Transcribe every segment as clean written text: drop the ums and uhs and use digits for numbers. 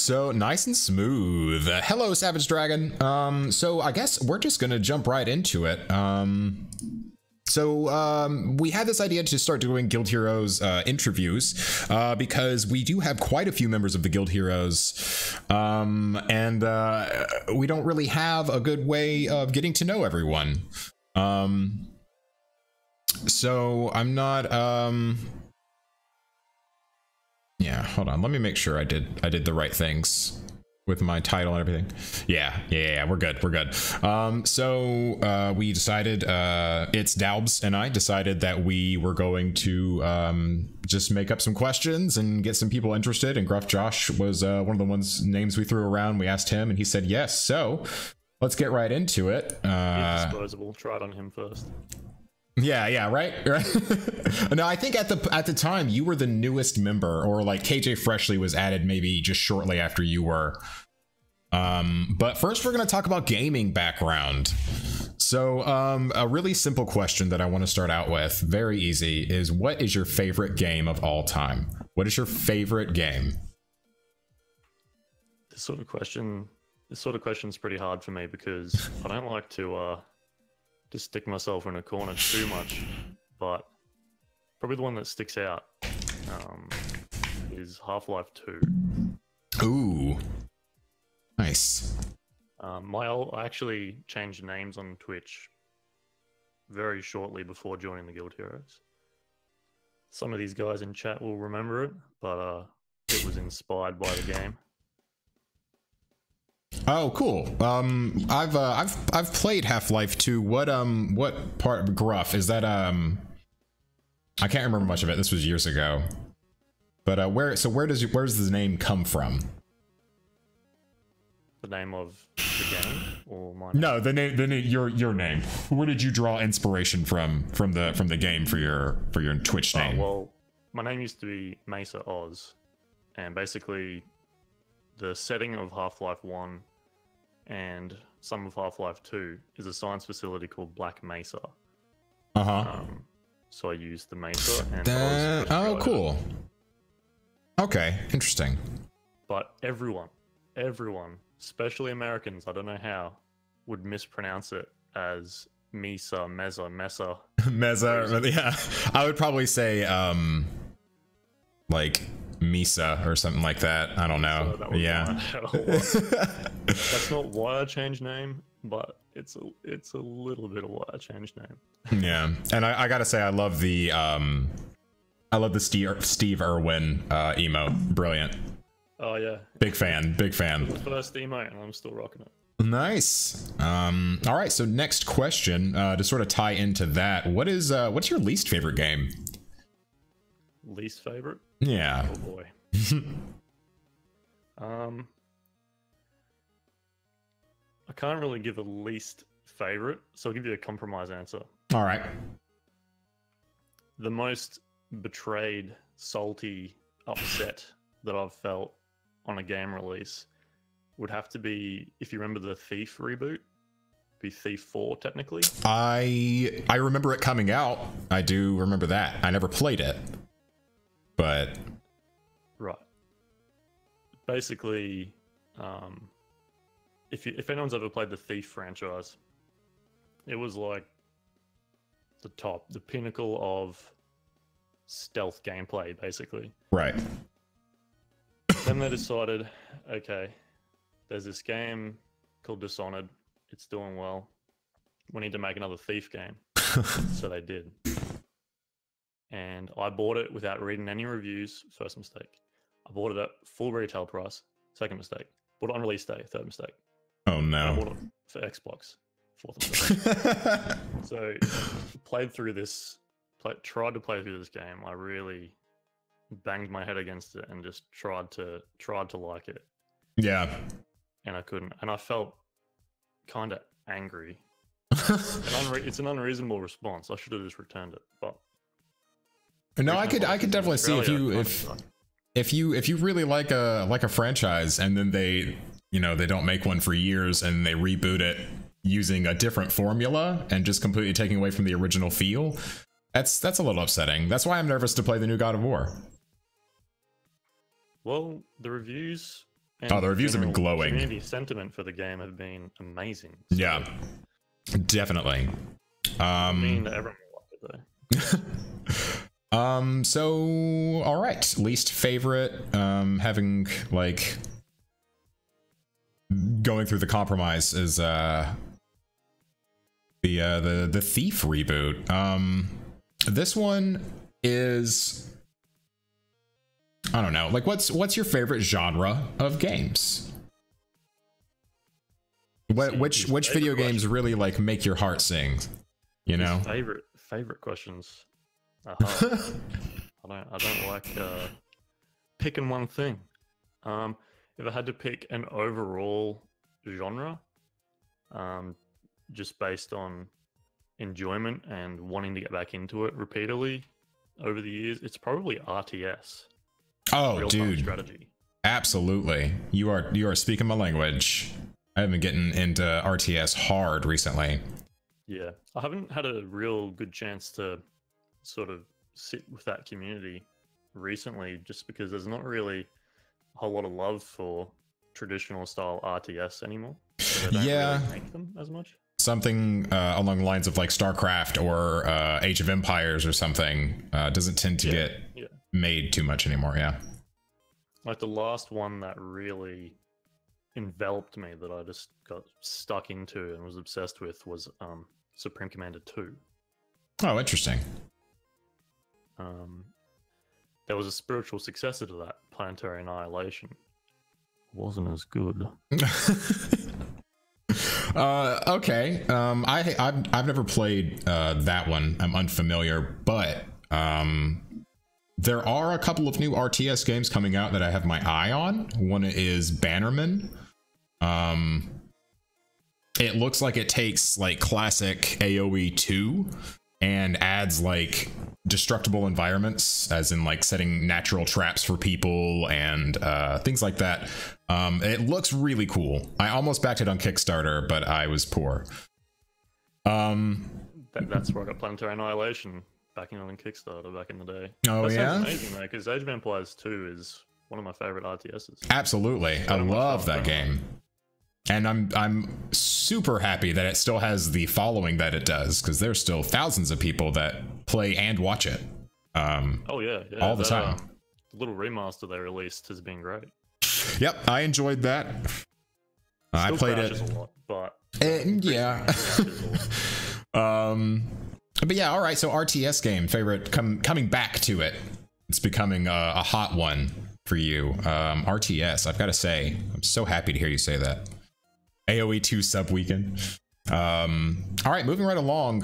So nice and smooth. Hello, Savage Dragon. So I guess we're just gonna jump right into it. We had this idea to start doing Guild Heroes interviews because we do have quite a few members of the Guild Heroes, and we don't really have a good way of getting to know everyone. So I'm not. Yeah, hold on. Let me make sure I did the right things with my title and everything. Yeah, we're good. We decided, it's Dalbs and I decided that we were going to just make up some questions and get some people interested, and GruffJosh was one of the names we threw around. We asked him and he said yes, so let's get right into it. He's disposable. Try it on him first. Yeah, right. No, I think at the time you were the newest member, or like KJ Freshly was added maybe just shortly after you were. But first we're going to talk about gaming background. So a really simple question that I want to start out with, very easy, is what is your favorite game of all time? What is your favorite game? This sort of question's pretty hard for me because I don't like to stick myself in a corner too much, but probably the one that sticks out is Half-Life 2. Ooh, nice. I actually changed names on Twitch very shortly before joining the Guild Heroes. Some of these guys in chat will remember it, but it was inspired by the game. Oh, cool. I've played Half-Life 2. What part Gruff is that? I can't remember much of it. This was years ago. But where does the name come from? The name of the game or my name? No, the name your name. Where did you draw inspiration from the game for your Twitch name? Well, my name used to be Mesa Oz, and basically the setting of Half-Life 1 and some of Half-Life 2 is a science facility called Black Mesa. So I used the Mesa and oh, cool. Okay, interesting. But everyone, especially Americans, I don't know how, would mispronounce it as Mesa. Mesa, yeah. I would probably say like Misa or something like that. I don't know. So yeah. That's not why I changed name, but it's a little bit of why I changed name. Yeah, and I gotta say I love the Steve Irwin emo. Brilliant. Oh yeah. Big fan. The first emo, and I'm still rocking it. Nice. All right. So next question, to sort of tie into that, what's your least favorite game? Least favorite? Yeah. Oh boy. I can't really give a least favorite, so I'll give you a compromise answer. All right. The most betrayed, salty, upset that I've felt on a game release would have to be, if you remember the Thief reboot, be Thief 4 technically. I remember it coming out. I do remember that. I never played it. But right, basically, if anyone's ever played the Thief franchise, it was like the pinnacle of stealth gameplay, basically. Right. Then they decided, okay, there's this game called Dishonored. It's doing well. We need to make another Thief game. So they did. And I bought it without reading any reviews. First mistake. I bought it at full retail price. Second mistake. Bought it on release day. Third mistake. Oh no. I bought it for Xbox. Fourth mistake. So tried to play through this game. I really banged my head against it and just tried to like it. Yeah. And I couldn't. And I felt kind of angry. It's an unreasonable response. I should have just returned it, but. No, I could definitely see if you really like a franchise and then they don't make one for years and they reboot it using a different formula and just completely taking away from the original feel. That's a little upsetting. That's why I'm nervous to play the new God of War. Well, the reviews And Oh, the reviews have been general glowing. Community sentiment for the game have been amazing. So Yeah, definitely. I mean, everyone will like it though. So all right, least favorite, having like going through the compromise is the Thief reboot. This one is, I don't know, like what's your favorite genre of games? Which video games really like make your heart sing? You know, favorite questions. I don't like picking one thing. If I had to pick an overall genre, just based on enjoyment and wanting to get back into it repeatedly over the years, it's probably RTS. Oh, Real-time dude, strategy. absolutely. You are speaking my language. I've been getting into RTS hard recently. Yeah, I haven't had a real good chance to sort of sit with that community recently, just because there's not really a whole lot of love for traditional style RTS anymore. So they don't really make them as much. Something along the lines of like StarCraft or Age of Empires or something doesn't tend to get made too much anymore. Yeah. Like the last one that really enveloped me, that I just got stuck into and was obsessed with, was Supreme Commander 2. Oh, interesting. There was a spiritual successor to that, Planetary Annihilation. Wasn't as good. Okay. I've never played that one. I'm unfamiliar, but there are a couple of new RTS games coming out that I have my eye on. One is Bannerman. It looks like it takes like classic AoE 2 and adds like destructible environments, as in like setting natural traps for people and things like that. It looks really cool. I almost backed it on Kickstarter, but I was poor. That's where I got Planetary Annihilation backing on Kickstarter back in the day. Oh, that yeah? sounds amazing, though, because Age of Empires 2 is one of my favorite RTSs. Absolutely. I love that game. And I'm super happy that it still has the following that it does, because there's still thousands of people that play and watch it. Oh yeah, all the time. The little remaster they released has been great. Yep, I enjoyed that. I played it a lot, but yeah. But yeah, all right. So RTS game favorite, coming back to it. It's becoming a hot one for you. RTS. I've got to say, I'm so happy to hear you say that. AoE 2 sub weekend. All right, moving right along.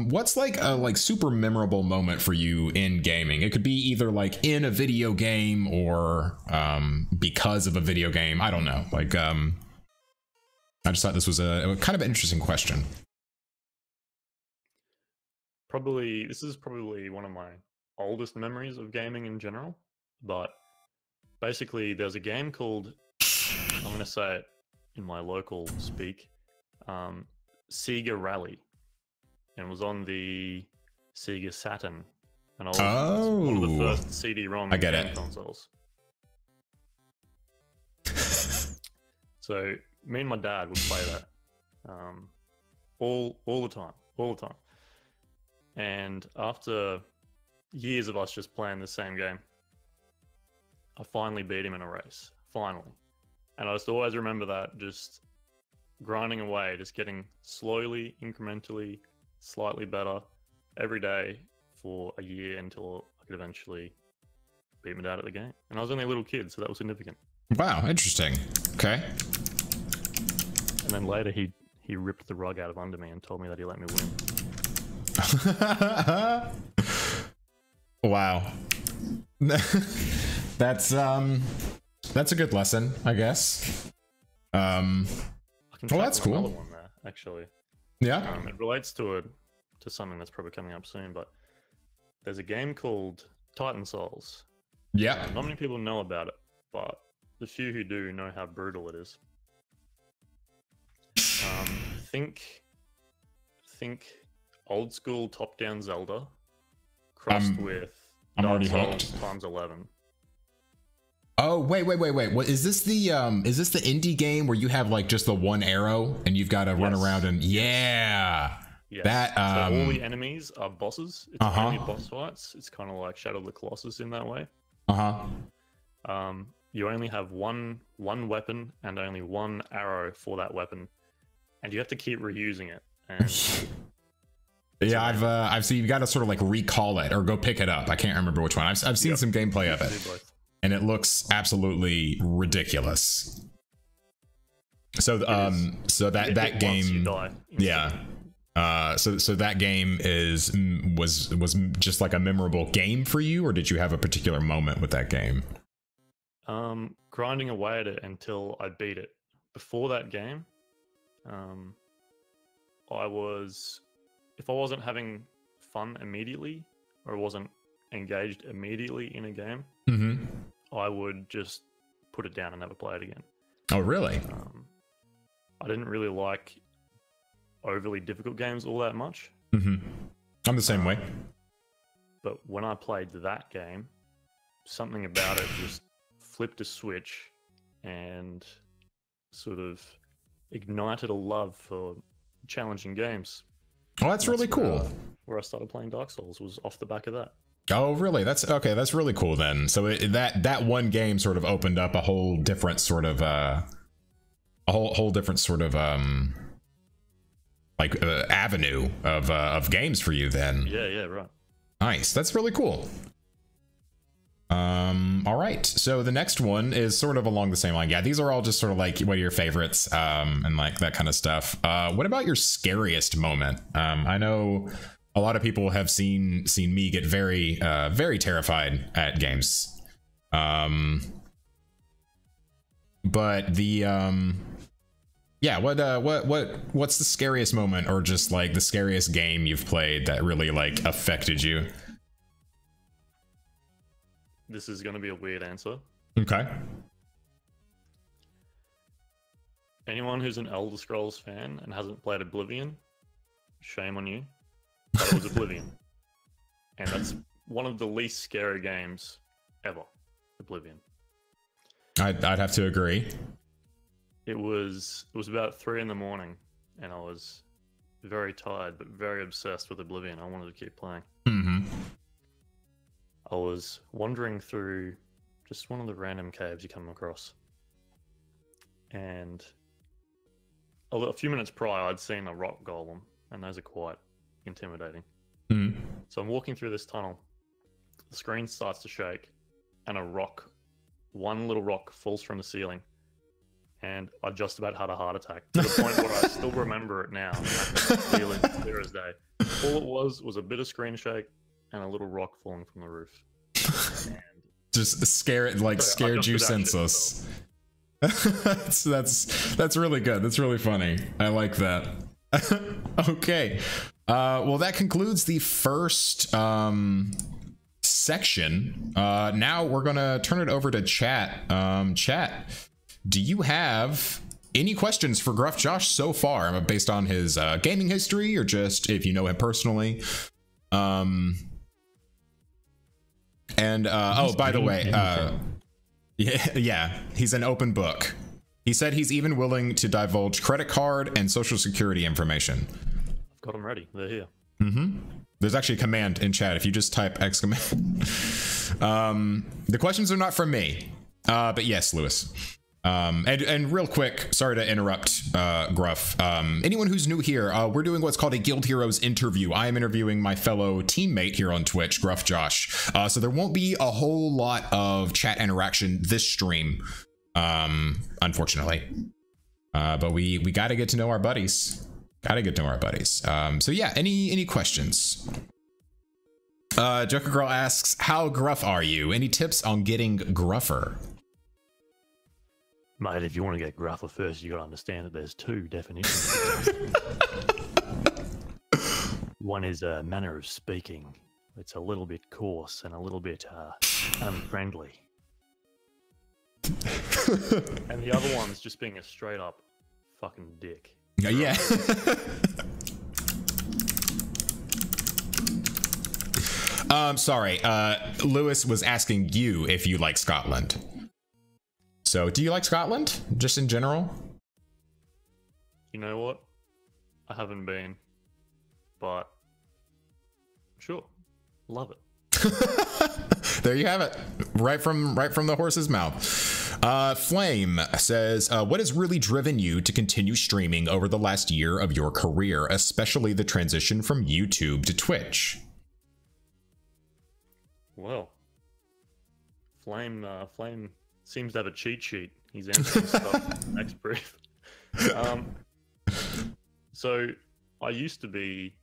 What's like a super memorable moment for you in gaming? It could be either like in a video game or because of a video game. I don't know. Like I just thought this was a kind of an interesting question. This is probably one of my oldest memories of gaming in general. But basically, there's a game called, I'm going to say it in my local speak, Sega Rally, and it was on the Sega Saturn, and I was one of the first CD-ROM game consoles. So me and my dad would play that all the time. And after years of us just playing the same game, I finally beat him in a race. Finally. And I just always remember that, just grinding away, just getting slowly, incrementally, slightly better every day for a year until I could eventually beat my dad at the game. And I was only a little kid, so that was significant. Wow, interesting. Okay. And then later he ripped the rug out of under me and told me that he let me win. Wow. That's a good lesson, I guess. I can that's cool. Another one there, actually. Yeah. It relates to something that's probably coming up soon, but there's a game called Titan Souls. Yeah. Not many people know about it, but the few who do know how brutal it is. Think old school top-down Zelda crossed with I'm already Dark hooked. Souls times 11. Oh, wait. What is this the indie game where you have like just the one arrow and you've got to run around and Yes. that so all the enemies are bosses. It's only boss fights. It's kind of like Shadow of the Colossus in that way. You only have one weapon and only one arrow for that weapon, and you have to keep reusing it. And yeah, I've seen you've got to sort of like recall it or go pick it up. I can't remember which one. I've seen some gameplay of it, and it looks absolutely ridiculous. So that game, so that game was just like a memorable game for you, or did you have a particular moment with that game? Grinding away at it until I beat it. Before that game, if I wasn't having fun immediately or wasn't engaged immediately in a game, I would just put it down and never play it again. Oh, really? I didn't really like overly difficult games all that much. I'm the same way. But when I played that game, something about it just flipped a switch and sort of ignited a love for challenging games. Oh, that's really cool. Where I started playing Dark Souls was off the back of that. Oh, really? That's okay. That's really cool then. So that one game sort of opened up a whole different sort of avenue of games for you then. Yeah, right. Nice. That's really cool. All right. So the next one is sort of along the same line. Yeah, these are all just sort of like what are your favorites and like that kind of stuff. What about your scariest moment? I know a lot of people have seen me get very very terrified at games. But the yeah, what's the scariest moment or just like the scariest game you've played that really like affected you? This is going to be a weird answer. Okay. Anyone who's an Elder Scrolls fan and hasn't played Oblivion, shame on you. But it was Oblivion. And that's one of the least scary games ever. Oblivion. I'd have to agree. It was about 3 a.m, and I was very tired but very obsessed with Oblivion. I wanted to keep playing. I was wandering through just one of the random caves you come across. And a few minutes prior, I'd seen a rock golem, and those are quite intimidating. So I'm walking through this tunnel. The screen starts to shake, and one little rock falls from the ceiling. And I just about had a heart attack, to the point where I still remember it now. I can feel it clear as day. All it was a bit of screen shake and a little rock falling from the roof. And just scared you senseless. That's really good. That's really funny. I like that. Okay. Well, that concludes the first section. Now we're gonna turn it over to chat. Chat, do you have any questions for GruffJosh so far, based on his gaming history, or just if you know him personally? And oh, by the way, yeah, he's an open book. He said he's even willing to divulge credit card and social security information. I've got them ready. They're here. There's actually a command in chat. If you just type exclamation. The questions are not from me, but yes, Lewis. And real quick, sorry to interrupt, Gruff. Anyone who's new here, we're doing what's called a Guild Heroes interview. I am interviewing my fellow teammate here on Twitch, GruffJosh. So there won't be a whole lot of chat interaction this stream, unfortunately. But we got to get to know our buddies. So yeah, any questions? Joker Girl asks, how gruff are you? Any tips on getting gruffer? Mate, if you want to get gruffer first, you got to understand that there's two definitions. One is a manner of speaking. It's a little bit coarse and a little bit unfriendly. And the other one's just being a straight up fucking dick. Yeah. Sorry. Lewis was asking you if you like Scotland. So do you like Scotland just in general? You know what? I haven't been, but sure, love it. There you have it, right from the horse's mouth. Flame says, what has really driven you to continue streaming over the last year of your career, especially the transition from YouTube to Twitch? Well, Flame seems to have a cheat sheet. He's answering stuff next brief. So I used to be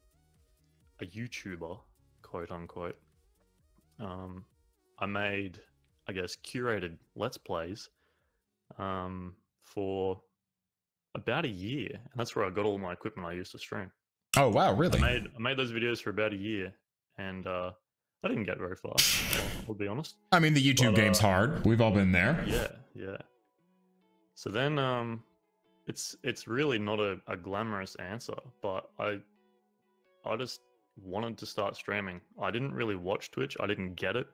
a YouTuber, quote unquote. I made, I guess, curated Let's Plays for about a year, and that's where I got all my equipment I used to stream. Oh wow, really? I made those videos for about a year, and I didn't get very far. I'll be honest. I mean, the YouTube game's hard. We've all been there. Yeah. So then, it's really not a glamorous answer, but I just wanted to start streaming. I didn't really watch Twitch. I didn't get it.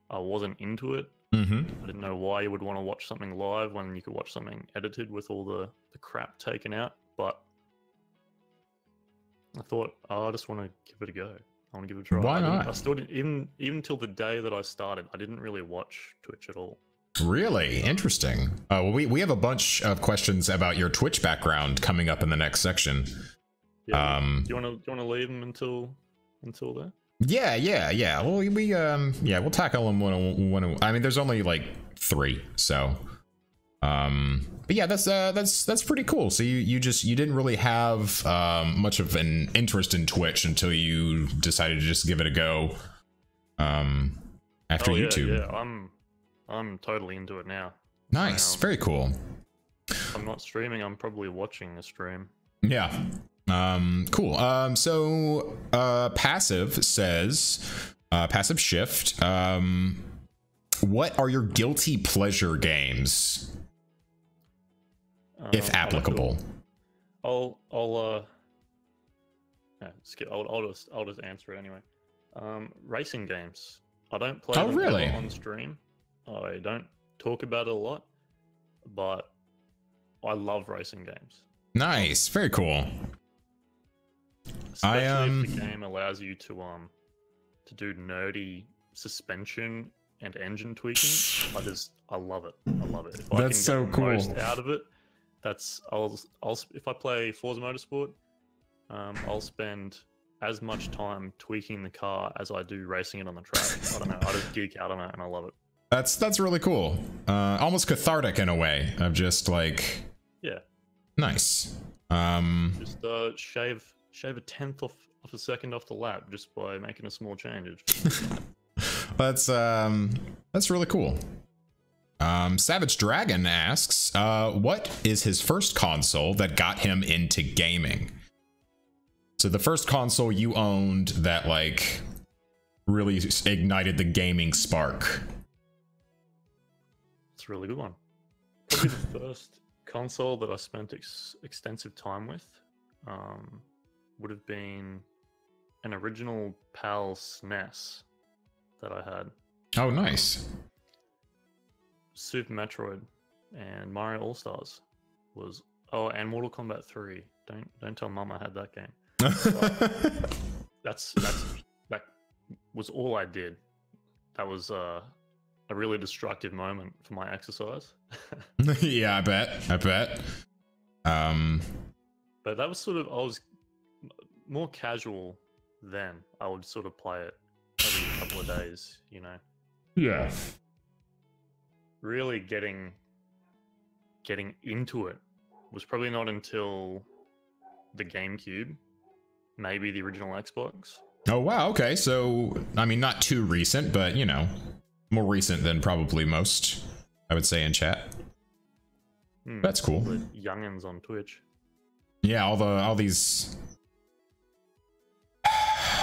I wasn't into it. Mm-hmm. I didn't know why you would want to watch something live when you could watch something edited with all the crap taken out. But I thought, I just want to give it a go. I want to give it a try. Why not? I still didn't, even till the day that I started, I didn't really watch Twitch at all. Really interesting. Well, we have a bunch of questions about your Twitch background coming up in the next section. Yeah. Do you want to leave them until then? Yeah. Well, we'll tackle them one. I mean, there's only like 3, so. But yeah, that's pretty cool. So you didn't really have much of an interest in Twitch until you decided to just give it a go. After YouTube. Yeah, I'm totally into it now. Nice, very cool. I'm not streaming. I'm probably watching a stream. Yeah. Cool. So Passive says, Passive Shift, what are your guilty pleasure games, if applicable? I'll just answer it anyway. Racing games. I don't play them really on stream. I don't talk about it a lot, but I love racing games. Nice, very cool. Especially if the game allows you to do nerdy suspension and engine tweaking. I love it. If that's so cool. Most out of it. If I play Forza Motorsport, I'll spend as much time tweaking the car as I do racing it on the track. I don't know. I just geek out on it, and I love it. That's really cool. Almost cathartic in a way of just like. Yeah. Nice. Just shave a tenth of a second off the lap just by making a small change. That's really cool. Savage Dragon asks, what is his first console that got him into gaming? So the first console you owned that like really ignited the gaming spark. It's a really good one. Probably the first console that I spent extensive time with would have been an original PAL SNES that I had. Oh, nice. Super Metroid and Mario All Stars was and Mortal Kombat 3. Don't tell Mum I had that game. That was all I did. That was a really destructive moment for my exercise. Yeah, I bet. But that was sort of, I was more casual then. I would sort of play it every couple of days, you know. Yeah. Really getting into it was probably not until the GameCube, maybe the original Xbox. Oh wow, okay. So I mean, not too recent, but you know, more recent than probably most, I would say, in chat. That's cool. The youngins on Twitch. Yeah, all these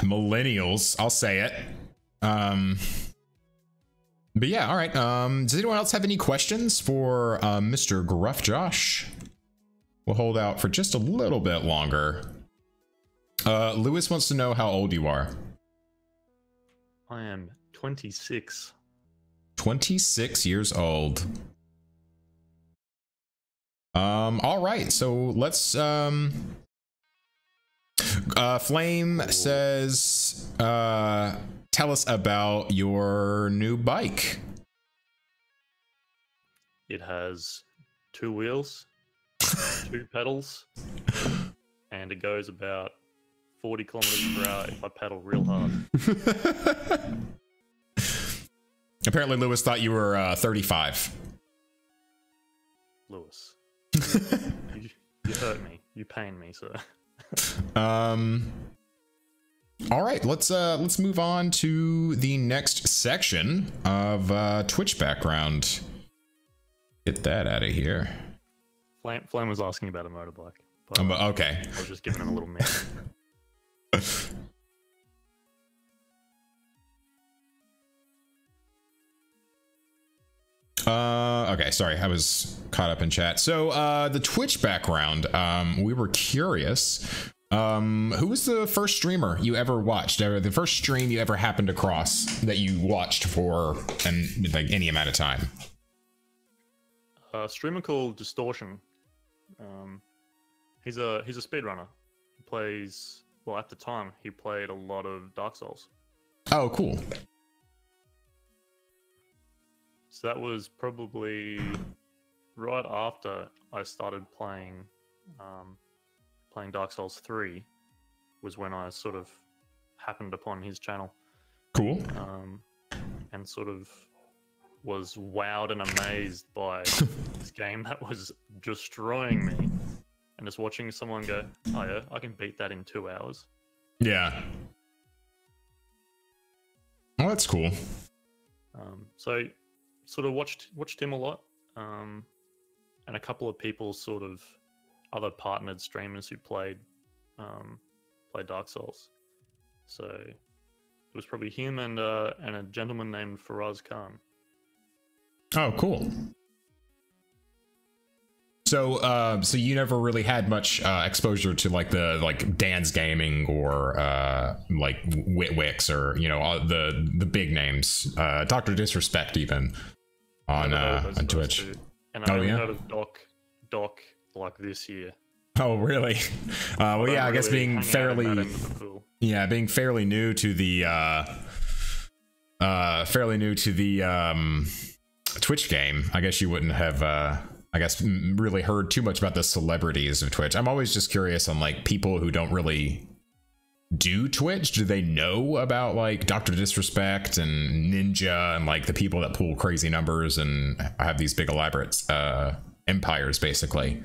millennials, I'll say it. But yeah, all right. Does anyone else have any questions for Mr. GruffJosh? We'll hold out for just a little bit longer. Lewis wants to know how old you are. I am 26. 26 years old. All right, so let's Flame says tell us about your new bike. It has 2 wheels, 2 pedals, and it goes about 40 kilometers per hour if I pedal real hard. Apparently Lewis thought you were 35. Lewis, you hurt me. You pain me, sir. All right, let's move on to the next section of Twitch background. Get that out of here. Flame was asking about a motorbike. But okay. I was just giving him a little minute. Okay, sorry, I was caught up in chat. So the Twitch background, we were curious. Who was the first streamer you ever watched, or the first stream you ever happened across that you watched for like any amount of time? A streamer called Distortion. He's a speedrunner. He plays, well, at the time he played a lot of Dark Souls. Oh, cool. So that was probably right after I started playing Dark Souls 3 was when I sort of happened upon his channel. Cool. And sort of was wowed and amazed by this game that was destroying me. And just watching someone go, oh yeah, I can beat that in 2 hours. Yeah. Oh, that's cool. So sort of watched him a lot. And a couple of people sort of other partnered streamers who played Dark Souls. So it was probably him and a gentleman named Faraz Khan. Oh, cool. So so you never really had much exposure to like Dan's Gaming or like Witwix or, you know, all the big names, Dr. Disrespect even on Twitch. And I only heard of Doc like this year. Oh, really? Well, yeah, I guess being fairly new to the Twitch game, I guess you wouldn't have I guess really heard too much about the celebrities of Twitch. I'm always just curious on like people who don't really do Twitch. Do they know about like Dr. Disrespect and Ninja and like the people that pull crazy numbers and have these big elaborate empires basically?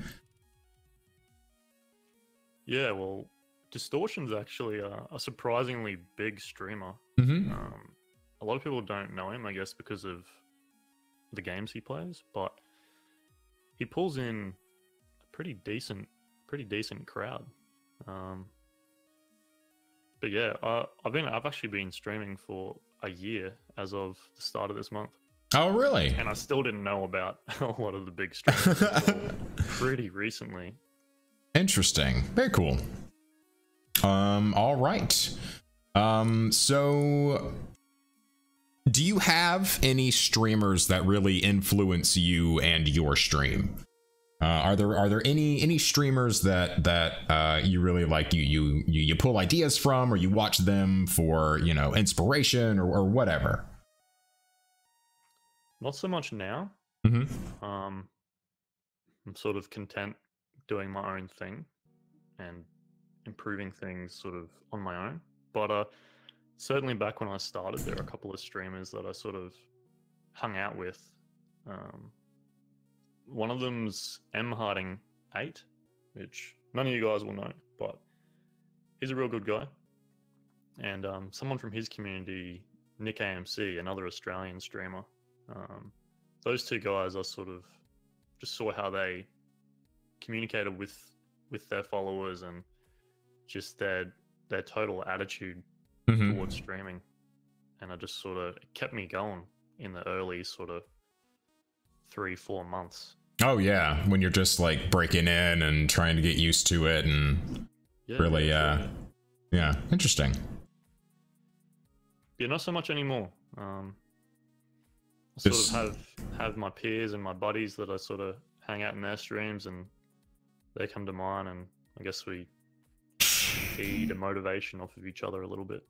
Yeah, well, Distortion's actually a surprisingly big streamer. Mm-hmm. A lot of people don't know him, I guess, because of the games he plays, but he pulls in a pretty decent crowd. But yeah, I've actually been streaming for a year as of the start of this month. Oh, really? And I still didn't know about a lot of the big streamers until pretty recently. Interesting. Very cool. All right. So do you have any streamers that really influence you and your stream? Are there any streamers that you really like, you pull ideas from, or you watch them for, you know, inspiration or whatever? Not so much now. Mm-hmm. I'm sort of content doing my own thing and improving things sort of on my own. But certainly back when I started, there are a couple of streamers that I sort of hung out with. One of them's mharding8, which none of you guys will know, but he's a real good guy. And someone from his community, Nick AMC, another Australian streamer. Those two guys, I sort of just saw how they communicated with their followers and just their total attitude towards streaming. And I just sort of, it kept me going in the early sort of 3-4 months. Oh yeah, when you're just like breaking in and trying to get used to it and really yeah, interesting. Yeah, not so much anymore. I sort of have my peers and my buddies that I sort of hang out in their streams, and they come to mine, and I guess we feed a motivation off of each other a little bit.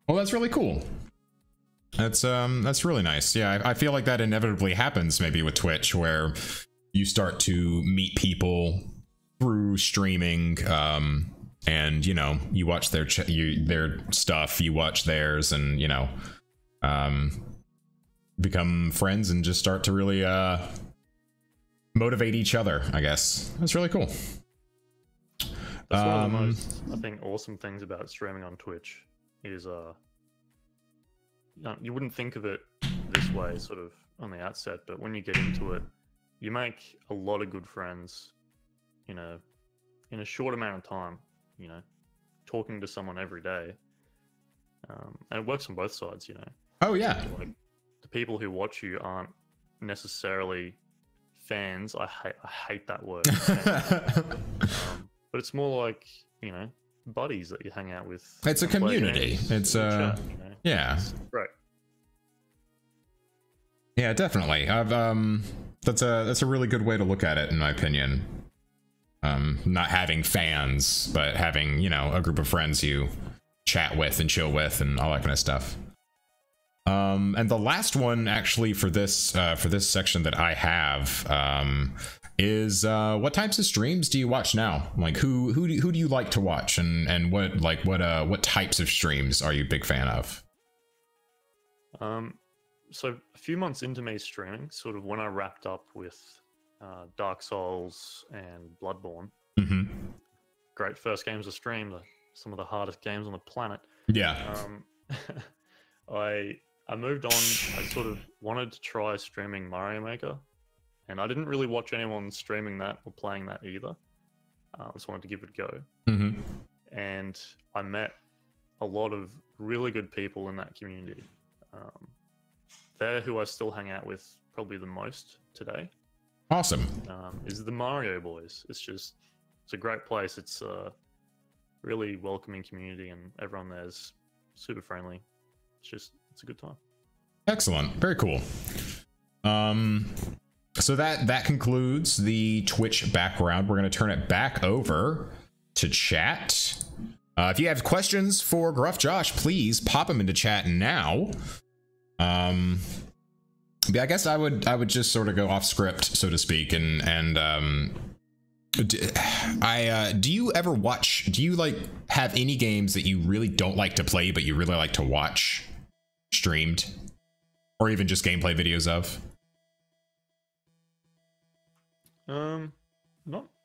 Well, that's really cool. That's really nice. Yeah, I feel like that inevitably happens maybe with Twitch, where you start to meet people through streaming, and you know, you watch their stuff, you watch theirs, and you know, become friends and just start to really motivate each other, I guess. That's really cool. That's one of the most, I think, awesome things about streaming on Twitch is you wouldn't think of it this way sort of on the outset, but when you get into it, you make a lot of good friends, you know, in a short amount of time, you know, talking to someone every day. And it works on both sides, you know. Oh, yeah. Like, the people who watch you aren't necessarily fans. I hate that word. But it's more like, you know, buddies that you hang out with. It's a community. It's chat, you know? Yeah. Right. Yeah, definitely. That's a really good way to look at it, in my opinion. Not having fans, but having, you know, a group of friends you chat with and chill with and all that kind of stuff. And the last one actually for this section that I have is what types of streams do you watch now? Like who do you like to watch, and what types of streams are you a big fan of? So a few months into me streaming, sort of when I wrapped up with Dark Souls and Bloodborne, great first games to stream, some of the hardest games on the planet. Yeah. I moved on. I sort of wanted to try streaming Mario Maker, and I didn't really watch anyone streaming that or playing that either. I just wanted to give it a go. And I met a lot of really good people in that community. They're who I still hang out with probably the most today. Awesome. Is the Mario Boys. It's a great place. It's a really welcoming community, and everyone there's super friendly. It's a good time. Excellent. Very cool. So that concludes the Twitch background. We're going to turn it back over to chat. If you have questions for GruffJosh, please pop them into chat now. Yeah, I guess I would just sort of go off script, so to speak, and do you ever watch? Do you like have any games that you really don't like to play, but you really like to watch streamed, or even just gameplay videos of?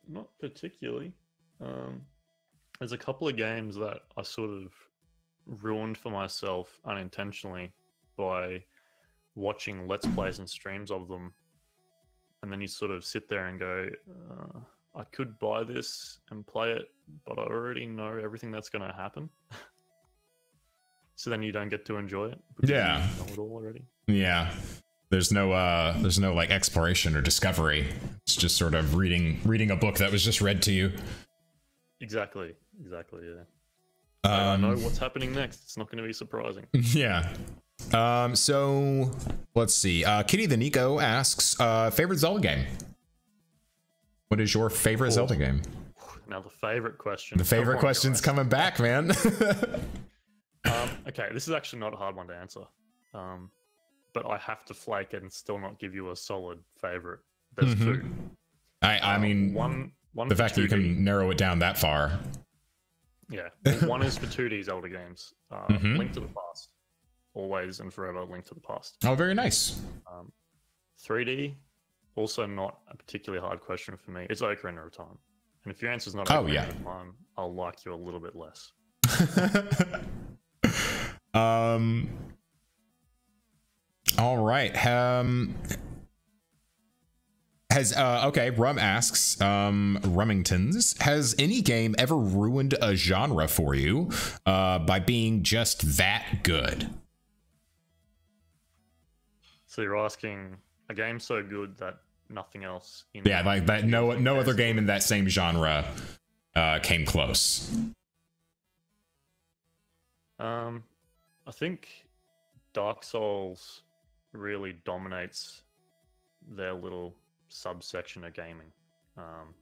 Not particularly. There's a couple of games that I sort of ruined for myself unintentionally by watching Let's Plays and streams of them, and then you sort of sit there and go, I could buy this and play it, but I already know everything that's going to happen. So then you don't get to enjoy it. Yeah. You know it all already. Yeah. There's no like exploration or discovery. It's just sort of reading a book that was just read to you. Exactly. Yeah. I know what's happening next. It's not going to be surprising. Yeah. So let's see. Kitty the Nico asks, favorite Zelda game. What is your favorite Zelda game? Now the favorite question. The favorite question's coming back, man. Okay, this is actually not a hard one to answer. But I have to flake it and still not give you a solid favorite. There's two. I mean, one the fact that you can narrow it down that far. Yeah. One is for 2D Zelda games. Link to the Past. Always and forever Link to the Past. Oh, very nice. 3D, also not a particularly hard question for me. It's Ocarina of Time. And if your answer's not Ocarina of Time, I'll like you a little bit less. All right. Rum asks, Rummingtons, has any game ever ruined a genre for you by being just that good? So you're asking a game so good that nothing else in like that no other game in that same genre came close. I think Dark Souls really dominates their little subsection of gaming.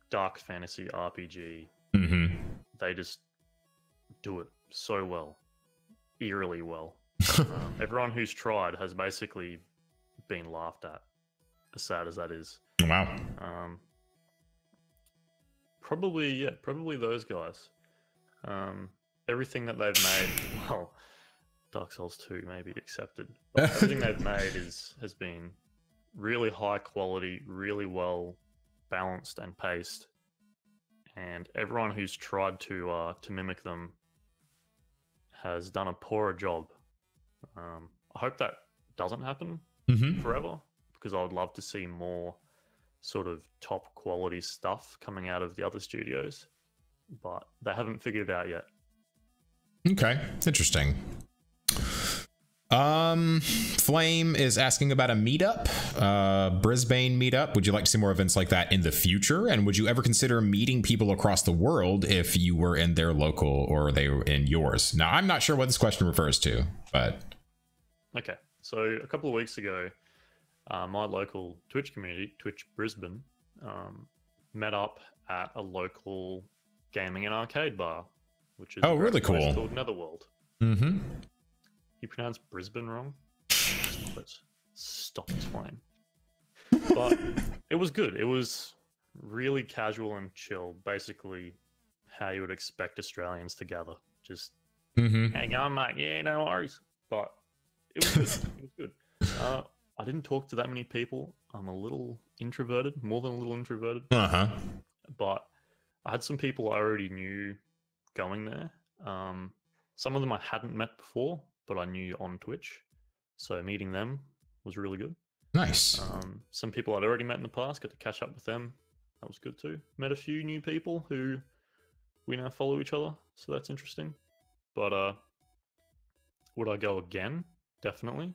Dark fantasy RPG. Mm-hmm. They just do it so well, eerily well. Everyone who's tried has basically been laughed at, as sad as that is. Wow. Probably those guys. Everything that they've made, well, Dark Souls 2 may be accepted, but everything they've made has been really high quality, really well balanced and paced, and everyone who's tried to mimic them has done a poorer job. I hope that doesn't happen forever, because I would love to see more sort of top quality stuff coming out of the other studios, but they haven't figured it out yet. Okay, interesting. Flame is asking about a meetup, Brisbane meetup. Would you like to see more events like that in the future? And would you ever consider meeting people across the world if you were in their local or they were in yours? Now, I'm not sure what this question refers to, but... Okay, so a couple of weeks ago, my local Twitch community, Twitch Brisbane, met up at a local gaming and arcade bar, which is really cool, called Netherworld. Mm-hmm. You pronounced Brisbane wrong? Stop it. Stop it, Flame. But it was good. It was really casual and chill, basically how you would expect Australians to gather. Just hang on, mate. Yeah, no worries. But it was good. It was good. I didn't talk to that many people. I'm a little introverted, more than a little introverted. But I had some people I already knew going there. Some of them I hadn't met before, but I knew on Twitch. So meeting them was really good. Nice. Some people I'd already met in the past, got to catch up with them. That was good too. Met a few new people who we now follow each other, so that's interesting. But would I go again? Definitely.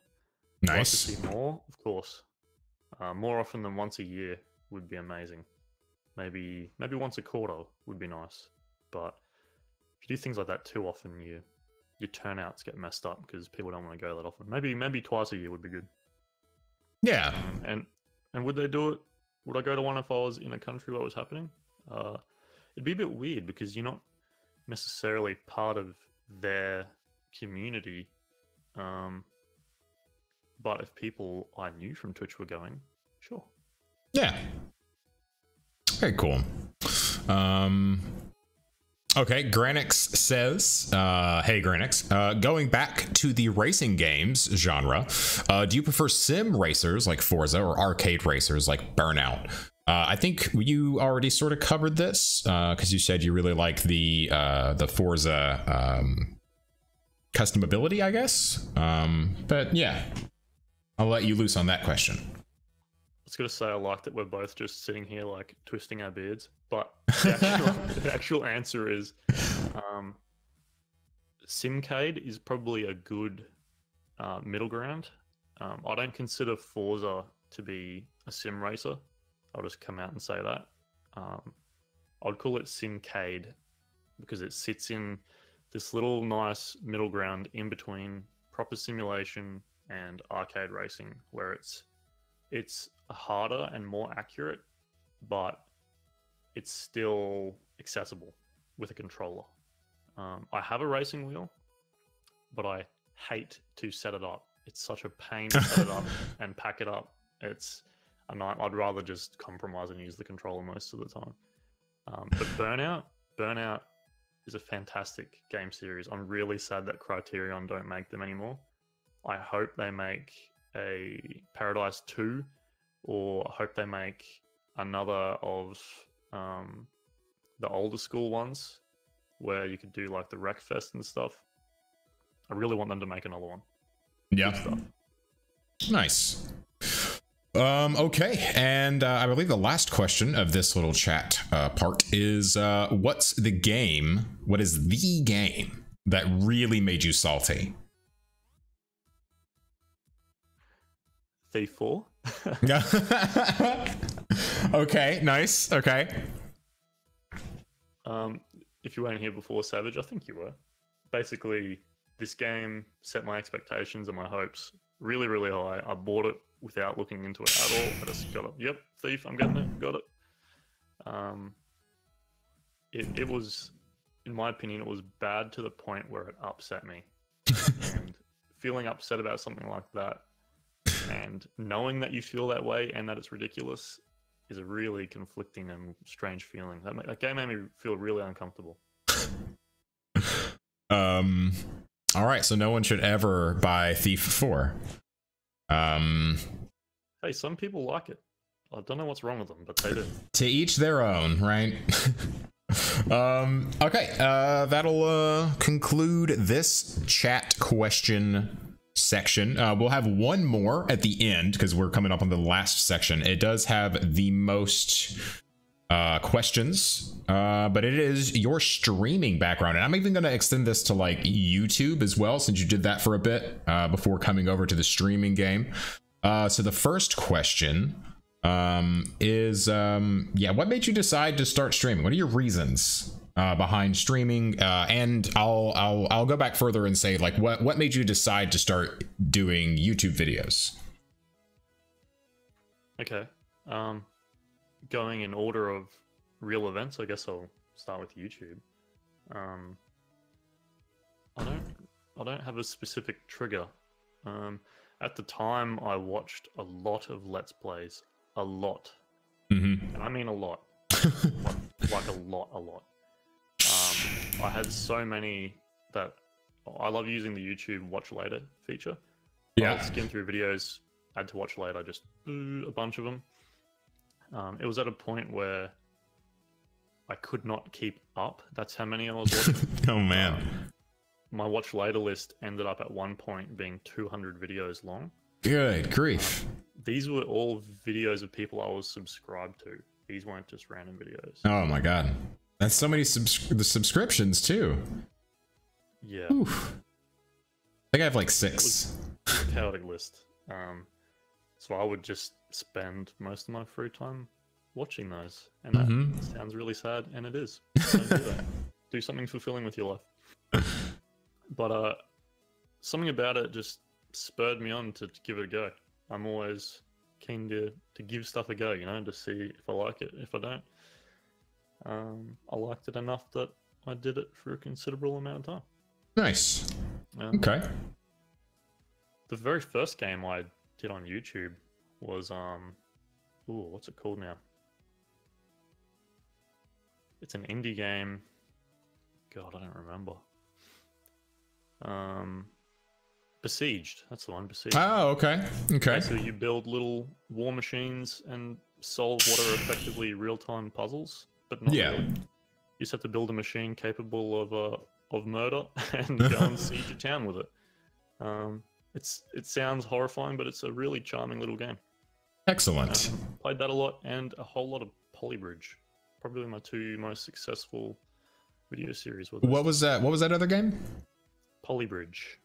Nice. Like to see more, of course. More often than once a year would be amazing. Maybe once a quarter would be nice. But if you do things like that too often, your turnouts get messed up because people don't want to go that often. Maybe twice a year would be good. Yeah. And would they do it? Would I go to one if I was in a country where it was happening? It'd be a bit weird because you're not necessarily part of their community. But if people I knew from Twitch were going, sure. Yeah. Very cool. Okay, Granix says, hey Granix, going back to the racing games genre, do you prefer sim racers like Forza or arcade racers like Burnout? I think you already sort of covered this because you said you really like the Forza customability, I guess. But yeah, I'll let you loose on that question. I was going to say I like that we're both just sitting here like twisting our beards, but the actual answer is Simcade is probably a good middle ground. I don't consider Forza to be a sim racer. I'll just come out and say that. I'd call it Simcade because it sits in this little nice middle ground in between proper simulation and arcade racing, where it's harder and more accurate, but it's still accessible with a controller. I have a racing wheel, but I hate to set it up. It's such a pain to set it up and pack it up. I'd rather just compromise and use the controller most of the time. But Burnout is a fantastic game series. I'm really sad that Criterion don't make them anymore. I hope they make a Paradise 2, or I hope they make another of the older school ones where you could do like the Wreckfest and stuff. I really want them to make another one. Yeah. Good stuff. Nice. Okay, and I believe the last question of this little chat part is what is the game that really made you salty? Thief 4. Okay, nice. Okay. If you weren't here before, Savage, I think you were. Basically, this game set my expectations and my hopes really, really high. I bought it without looking into it at all. I just got it. Yep, thief. I'm getting it. Got it. It was, in my opinion, it was bad to the point where it upset me. And feeling upset about something like that, and knowing that you feel that way and that it's ridiculous, is a really conflicting and strange feeling. That game made me feel really uncomfortable. All right, so no one should ever buy Thief 4. Hey, some people like it. I don't know what's wrong with them, but they do. To each their own, right? Okay, that'll conclude this chat question section. We'll have one more at the end because we're coming up on the last section. It does have the most questions, but it is your streaming background, and I'm even going to extend this to like YouTube as well, since you did that for a bit before coming over to the streaming game. So the first question is what made you decide to start streaming? What are your reasons behind streaming? And I'll go back further and say, like, what made you decide to start doing YouTube videos? Okay. Going in order of real events, I guess I'll start with YouTube. I don't have a specific trigger. At the time, I watched a lot of Let's Plays. A lot. And I mean a lot. like a lot. I had so many that I love using the YouTube watch later feature. Yeah. I'll skim through videos, add to watch later, just a bunch of them. It was at a point where I could not keep up. That's how many I was watching. Oh man. My watch later list ended up at one point being 200 videos long. Good grief. These were all videos of people I was subscribed to. These weren't just random videos. Oh my god. That's so many the subscriptions too. Yeah. Oof. I think I have like 6. It was a chaotic list. So I would just spend most of my free time watching those. And that sounds really sad, and it is. Don't do that. Do something fulfilling with your life. But something about it just spurred me on to give it a go. I'm always keen to give stuff a go, you know, to see if I like it. If I don't, I liked it enough that I did it for a considerable amount of time. Nice. Okay. The very first game I did on YouTube was what's it called now? It's an indie game. God, I don't remember. Besieged. That's the one. Besieged. Oh, okay. Okay. So you build little war machines and solve what are effectively real-time puzzles, but not really. You just have to build a machine capable of murder and go and siege a town with it. It sounds horrifying, but it's a really charming little game. Excellent. Played that a lot, and a whole lot of Polybridge. Probably my 2 most successful video series. What was that? What was that other game? Polybridge.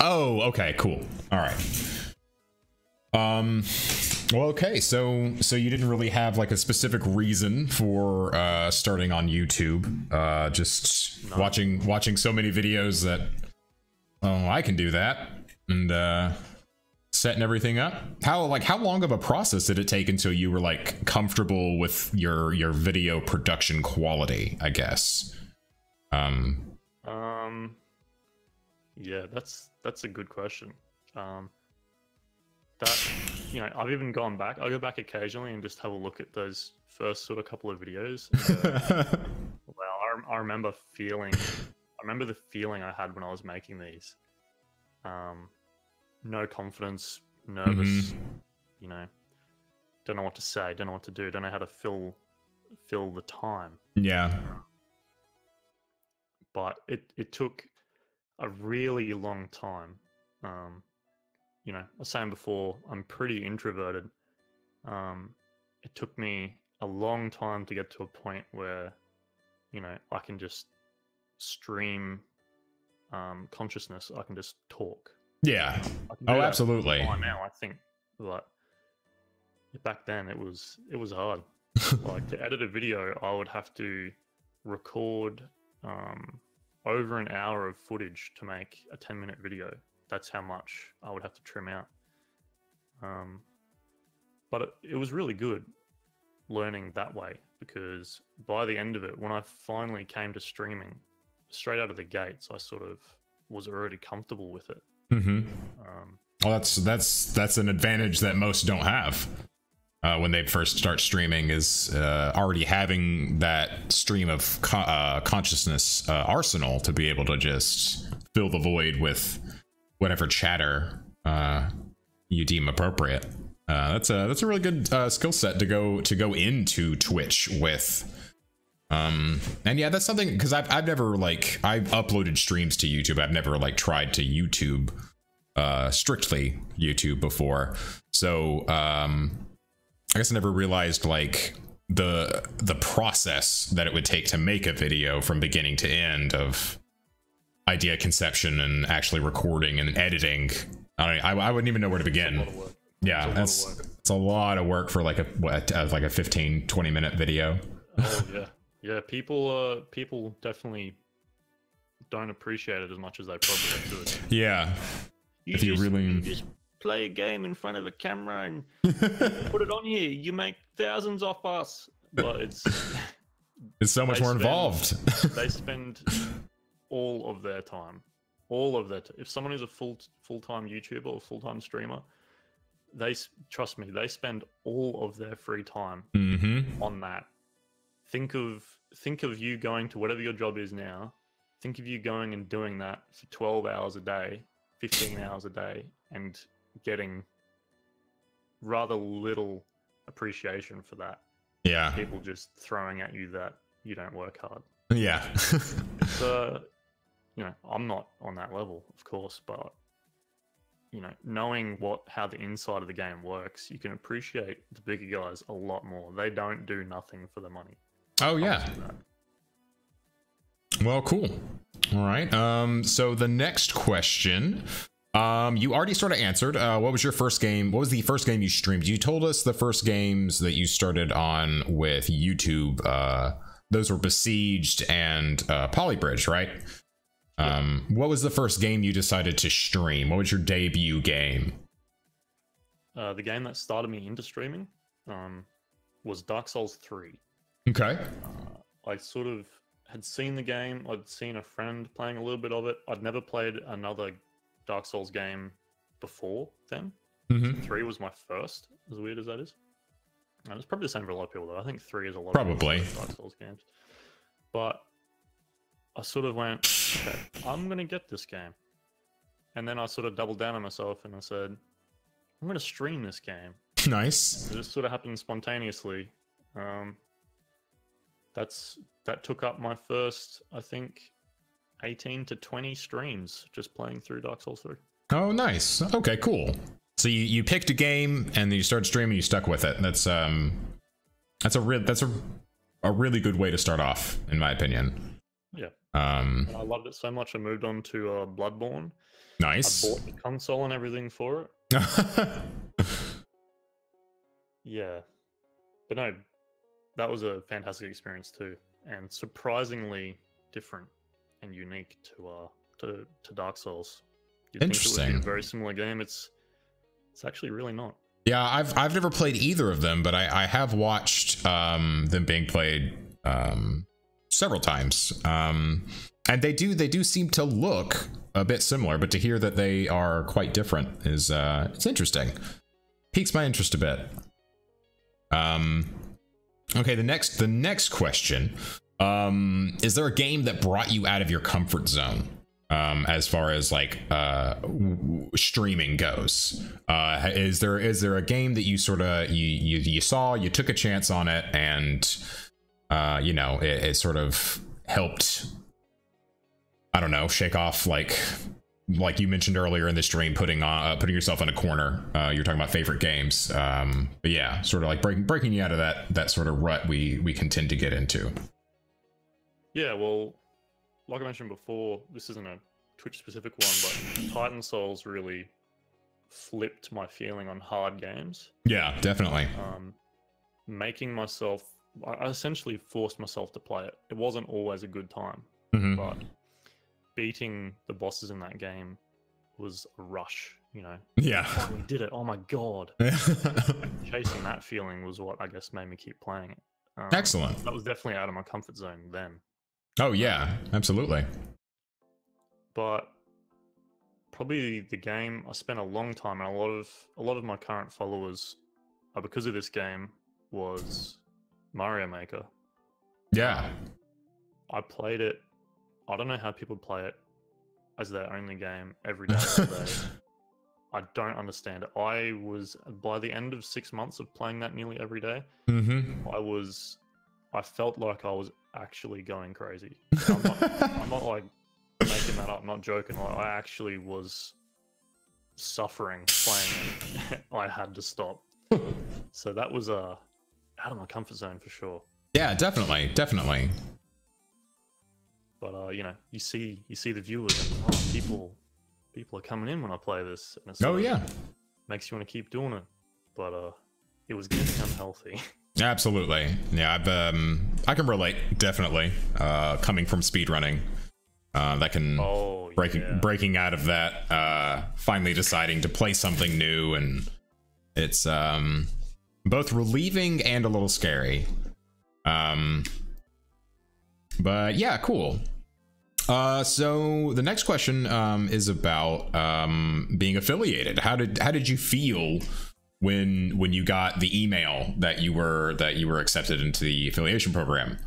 Oh, okay, cool. All right. Well, okay, so you didn't really have like a specific reason for starting on YouTube. Just watching so many videos that, oh, I can do that, and setting everything up. How long of a process did it take until you were like comfortable with your video production quality, I guess? Yeah, that's a good question. That, you know, I've even gone back. I go back occasionally and just have a look at those first sort of couple of videos. Well, I remember the feeling I had when I was making these. No confidence, nervous, you know, don't know what to say, don't know what to do, don't know how to fill the time. Yeah. But it took a really long time. You know, I was saying before, I'm pretty introverted. It took me a long time to get to a point where, you know, I can just stream consciousness. I can just talk. Yeah. Oh, absolutely. Now I think, but back then it was hard. Like, to edit a video, I would have to record over an hour of footage to make a 10-minute video. That's how much I would have to trim out. But it was really good learning that way, because by the end of it, when I finally came to streaming straight out of the gates, I sort of was already comfortable with it. Well, that's an advantage that most don't have when they first start streaming, is already having that stream of consciousness arsenal to be able to just fill the void with whatever chatter you deem appropriate. That's a really good skill set to go into Twitch with. And yeah, that's something, because I've never, like, I've uploaded streams to YouTube. I've never like tried to YouTube strictly YouTube before, so I guess I never realized like the process that it would take to make a video from beginning to end, of idea conception and actually recording and editing. I wouldn't even know where to begin. Yeah, it's a lot of work for like a 15-20 minute video. Oh yeah, people definitely don't appreciate it as much as they probably should. Yeah, you just play a game in front of a camera and put it on here. You make thousands off us, but it's so much more involved. They spend all of their time, if someone is a full-time YouTuber or full-time streamer, trust me, they spend all of their free time on that. Think of you going to whatever your job is now. Think of you going and doing that for 12 hours a day, 15 hours a day, and getting rather little appreciation for that. Yeah. People just throwing at you that you don't work hard. Yeah. So, I'm not on that level, of course, but knowing how the inside of the game works, you can appreciate the bigger guys a lot more. They don't do nothing for the money. Oh yeah. Well, cool. All right. So the next question, you already sort of answered. What was your first game? What was the first game you streamed? You told us the first games that you started on with YouTube. Those were Besieged and Polybridge, right? What was the first game you decided to stream? What was your debut game? The game that started me into streaming was Dark Souls 3. Okay. I sort of had seen the game. I'd seen a friend playing a little bit of it. I'd never played another Dark Souls game before then. 3 was my first, as weird as that is. And it's probably the same for a lot of people, though. I think 3 is a lot probably of Dark Souls games. But I sort of went, okay, I'm going to get this game. And then I sort of doubled down on myself and I said, I'm going to stream this game. Nice. It just sort of happened spontaneously. That took up my first, I think, 18 to 20 streams just playing through Dark Souls 3. Oh, nice. Okay, cool. So you picked a game and then you started streaming. You stuck with it. That's a really good way to start off, in my opinion. Yeah. I loved it so much. I moved on to Bloodborne. Nice. I bought the console and everything for it. Yeah, but no, that was a fantastic experience too, and surprisingly different and unique to Dark Souls. You'd Interesting. think it would be a very similar game. It's actually really not. Yeah, I've never played either of them, but I have watched them being played several times, and they do seem to look a bit similar, but to hear that they are quite different is it's interesting. Piques my interest a bit. Okay, the next question, is there a game that brought you out of your comfort zone, as far as like streaming goes? Is there a game that you sort of you saw, you took a chance on it, and it sort of helped, I don't know, shake off like you mentioned earlier in the stream, putting yourself in a corner. You're talking about favorite games, but yeah, sort of like breaking you out of that sort of rut we can tend to get into. Yeah, well, like I mentioned before, this isn't a Twitch specific one, but Titan Souls really flipped my feeling on hard games. Yeah, definitely. I essentially forced myself to play it. It wasn't always a good time, but beating the bosses in that game was a rush. Yeah. Oh, we did it. Oh my God. Chasing that feeling was what I guess made me keep playing it. Excellent. That was definitely out of my comfort zone then. Oh yeah, absolutely. But probably the game I spent a long time, and a lot of my current followers, because of this game, was Mario Maker. Yeah. I played it. I don't know how people play it as their only game every day. All day. I don't understand it. By the end of 6 months of playing that nearly every day, I felt like I was actually going crazy. I'm not like making that up, I'm not joking. Like, I actually was suffering playing it. I had to stop. So that was out of my comfort zone for sure. Yeah, definitely. But you see the viewers, and people are coming in when I play this. And makes you want to keep doing it. But it was getting unhealthy. Absolutely. Yeah, I can relate, definitely. Coming from speedrunning. That can breaking out of that, finally deciding to play something new, and it's both relieving and a little scary. But yeah, cool. So the next question is about being affiliated. How did you feel when you got the email that you were accepted into the affiliation program?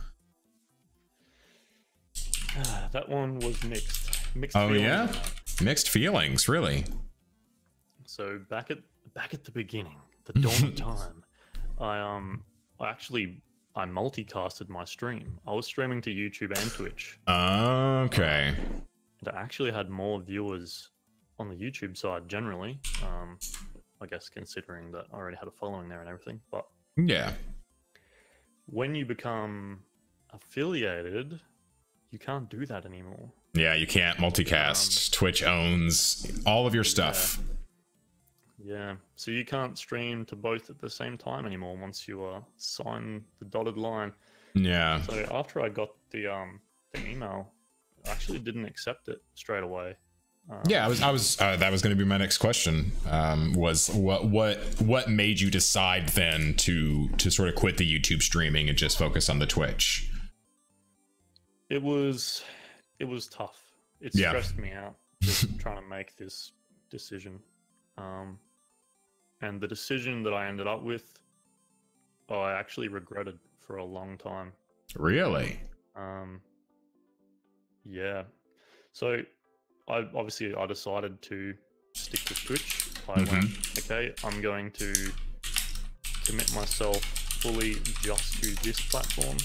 That one was mixed. Oh yeah, mixed feelings, really. So back at the beginning, the dawn of time, I multicasted my stream. I was streaming to YouTube and Twitch. Okay. And I actually had more viewers on the YouTube side generally. I guess considering that I already had a following there and everything. But yeah, when you become affiliated, you can't do that anymore. Yeah, you can't multicast. Twitch owns all of your stuff. Yeah, so you can't stream to both at the same time anymore once you sign the dotted line. Yeah. So after I got the email, I actually didn't accept it straight away. Yeah, I was that was going to be my next question. Was what made you decide then to sort of quit the YouTube streaming and just focus on the Twitch? It was tough. It stressed me out just trying to make this decision. And the decision that I ended up with, I actually regretted for a long time. Really? Yeah. So I decided to stick with Twitch. I went, okay, I'm going to commit myself fully just to this platform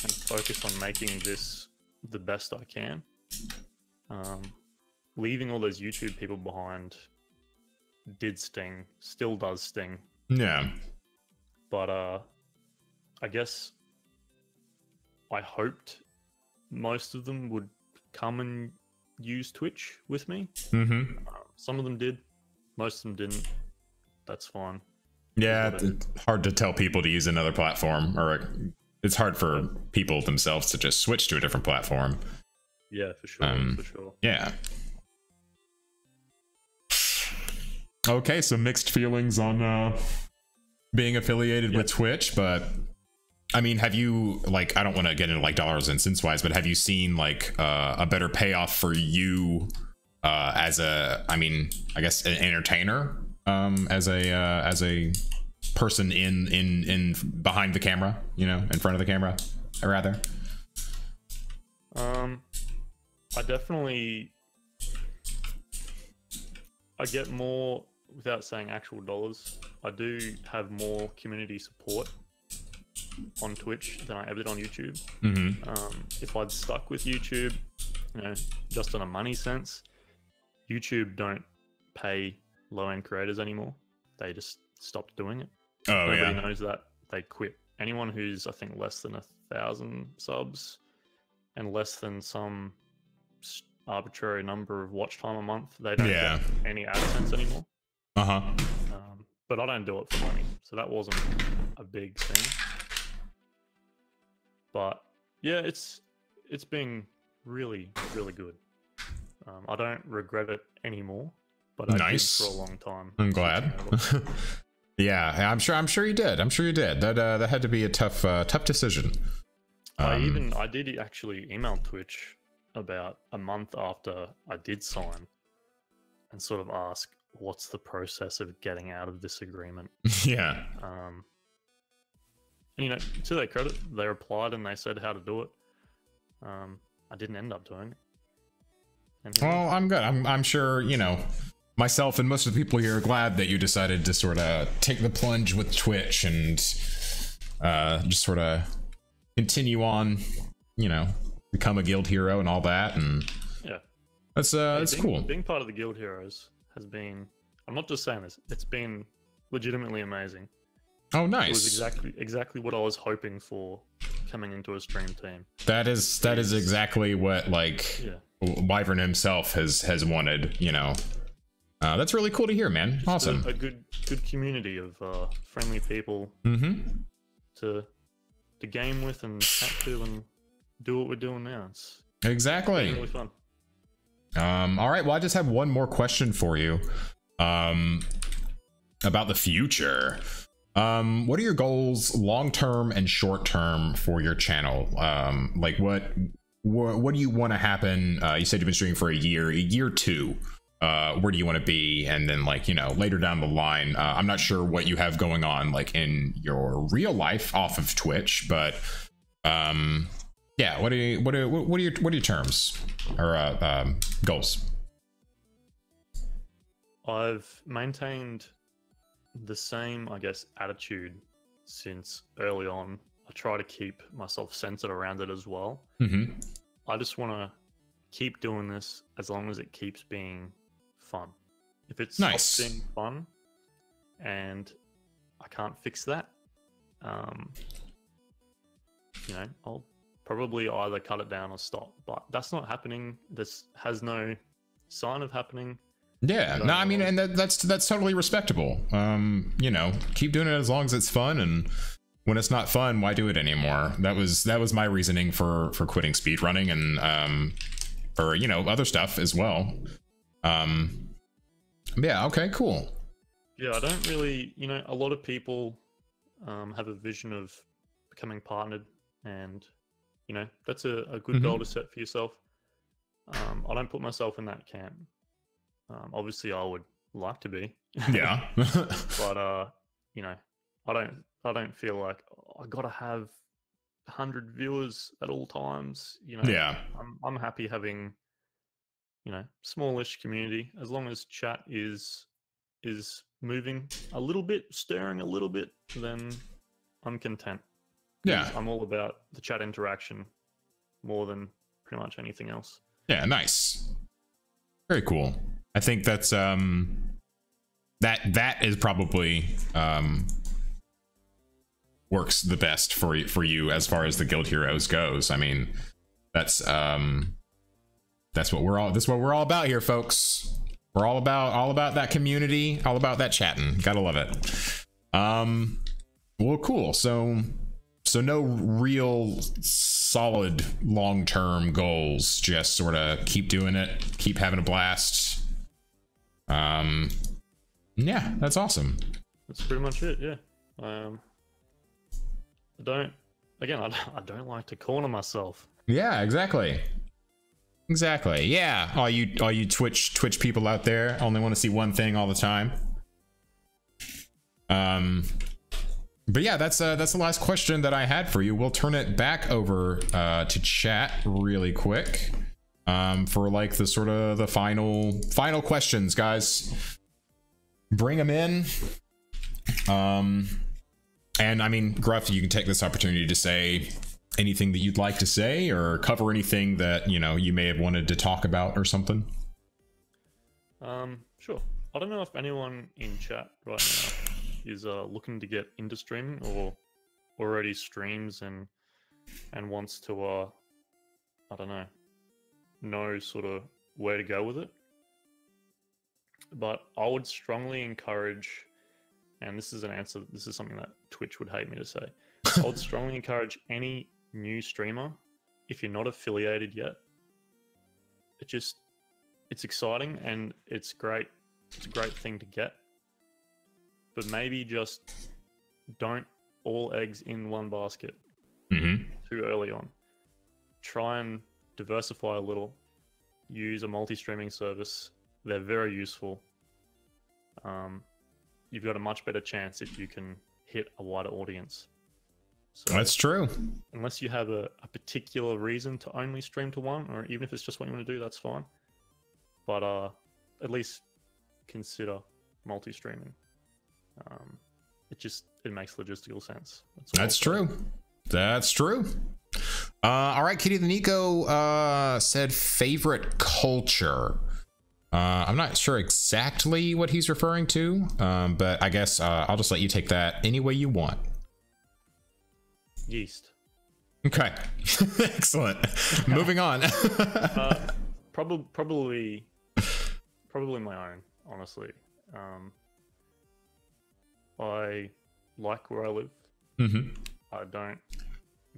and focus on making this the best I can. Leaving all those YouTube people behind did sting, still does sting. Yeah. But I guess I hoped most of them would come and use Twitch with me. Some of them did, most of them didn't. That's fine. Yeah, it's hard to tell people to use another platform, or it's hard for people themselves to just switch to a different platform. Yeah, for sure. Yeah. Okay, so mixed feelings on being affiliated with Twitch, but I mean, have you, like, I don't want to get into like dollars and cents wise, but have you seen like a better payoff for you as a, I mean, I guess an entertainer, as a person in behind the camera, you know, in front of the camera, or rather? I definitely, I get more, without saying actual dollars, I do have more community support on Twitch than I ever did on YouTube. If I'd stuck with YouTube, you know, just on a money sense, YouTube don't pay low-end creators anymore. They just stopped doing it. Nobody knows that. They quit. Anyone who's, I think, less than 1,000 subs and less than some arbitrary number of watch time a month, they don't get any AdSense anymore. But I don't do it for money, so that wasn't a big thing. But yeah, it's been really, really good. I don't regret it anymore. but I Nice. did for a long time. I'm glad. Yeah, I'm sure you did. I'm sure you did. That had to be a tough decision. I did actually email Twitch about a month after I did sign and sort of ask, what's the process of getting out of this agreement? Yeah. And, you know, to their credit, they replied and they said how to do it. I didn't end up doing it. Well, I'm good. I'm sure, you know, myself and most of the people here are glad that you decided to sort of take the plunge with Twitch and just sort of continue on, you know, become a guild hero and all that. And yeah, that's cool. Being part of the Guild Heroes has been, I'm not just saying this, it's been legitimately amazing. Oh, nice. It was exactly what I was hoping for coming into a stream team. That is exactly what, like, Wyvern himself has wanted, you know. That's really cool to hear, man. Just awesome. A good community of friendly people to game with and chat to and do what we're doing now. It's exactly really fun. All right, well, I just have one more question for you about the future. What are your goals long-term and short-term for your channel? Like what do you want to happen? You said you've been streaming for a year 2. Where do you want to be? And then, like, you know, later down the line, I'm not sure what you have going on like in your real life off of Twitch, but yeah, what are your terms or goals? I've maintained the same, I guess, attitude since early on. I try to keep myself centered around it as well. I just want to keep doing this as long as it keeps being fun. If it stops being fun and I can't fix that, you know, I'll probably either cut it down or stop. But that's not happening. This has no sign of happening. Yeah, no, I mean, and that's totally respectable. You know, keep doing it as long as it's fun, and when it's not fun, why do it anymore? That was my reasoning for quitting speedrunning and for, you know, other stuff as well. Yeah, okay, cool. Yeah, I don't really, you know, a lot of people have a vision of becoming partnered, and, you know, that's a good goal to set for yourself. I don't put myself in that camp. Obviously I would like to be. Yeah. But you know, I don't feel like I gotta have 100 viewers at all times, you know. Yeah. I'm happy having, you know, smallish community, as long as chat is moving a little bit, stirring a little bit, then I'm content. Yeah. I'm all about the chat interaction more than pretty much anything else. Yeah, nice. Very cool. I think that's that is probably works the best for you as far as the Guild Heroes goes. I mean, that's what we're all about here, folks. We're all about that community, all about that chatting. Gotta love it. Well, cool. So no real solid long-term goals, just sort of keep doing it, keep having a blast. Yeah, that's awesome. That's pretty much it. Yeah. I don't like to corner myself. Yeah, exactly. Yeah, all you Twitch people out there only want to see one thing all the time. But yeah, that's the last question that I had for you. We'll turn it back over to chat really quick for like the sort of the final questions, guys. Bring them in. And I mean, Gruff, you can take this opportunity to say anything that you'd like to say or cover anything that, you know, you may have wanted to talk about or something. Sure. I don't know if anyone in chat right now is looking to get into streaming or already streams and wants to I don't know sort of where to go with it. But I would strongly encourage, and this is something that Twitch would hate me to say, I would strongly encourage any new streamer, if you're not affiliated yet, it's exciting and it's great It's a great thing to get, but maybe just don't all eggs in one basket too early on. Try and diversify a little. Use a multi-streaming service. They're very useful. You've got a much better chance if you can hit a wider audience. So that's true. Unless you have a particular reason to only stream to one, or even if it's just what you want to do, that's fine. But at least consider multi-streaming. It makes logistical sense. That's true. That's true. All right, Kitty the Nico said favorite culture. I'm not sure exactly what he's referring to, but I guess I'll just let you take that any way you want. Yeast. Okay. Excellent. Moving on. Probably my own, honestly. I like where I live. I don't.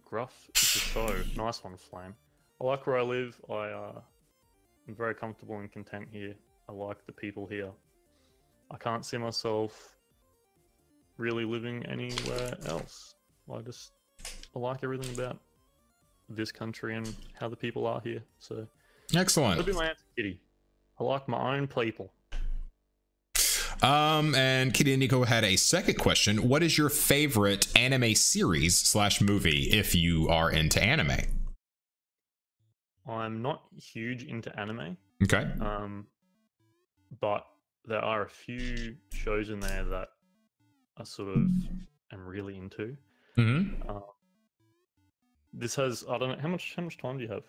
Gruff is just so nice one, Flame. I like where I live. I'm very comfortable and content here. I like the people here. I can't see myself really living anywhere else. I like everything about this country and how the people are here. So excellent. That'll be my answer, Kitty. I like my own people. And Kitty and Nico had a second question. What is your favorite anime series / movie if you are into anime? I'm not huge into anime. Okay. But there are a few shows in there that I sort of am really into. This has, I don't know, how much time do you have?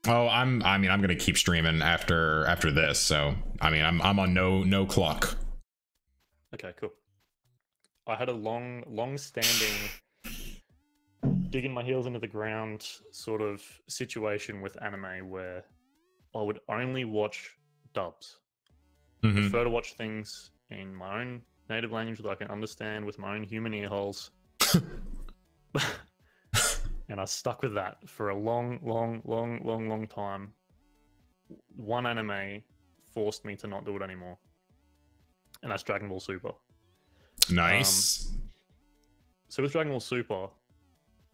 Oh, I'm gonna keep streaming after this, so I'm on no clock. Okay, cool. I had a long-standing digging my heels into the ground sort of situation with anime where I would only watch dubs. I prefer to watch things in my own native language that I can understand with my own human ear holes. And I stuck with that for a long time. One anime forced me to not do it anymore. And that's Dragon Ball Super. Nice. So with Dragon Ball Super,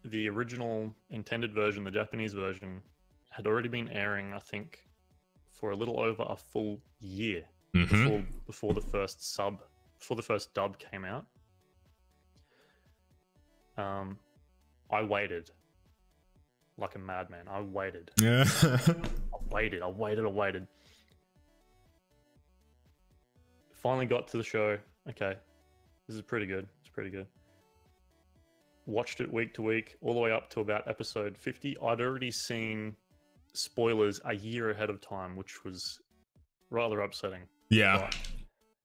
the original intended version, the Japanese version, had already been airing, I think, for a little over a full year before the first dub came out. I waited like a madman. I waited. Yeah. I waited. Finally got to the show. Okay, this is pretty good. It's pretty good. Watched it week to week, all the way up to about episode 50. I'd already seen spoilers a year ahead of time, which was rather upsetting. Yeah.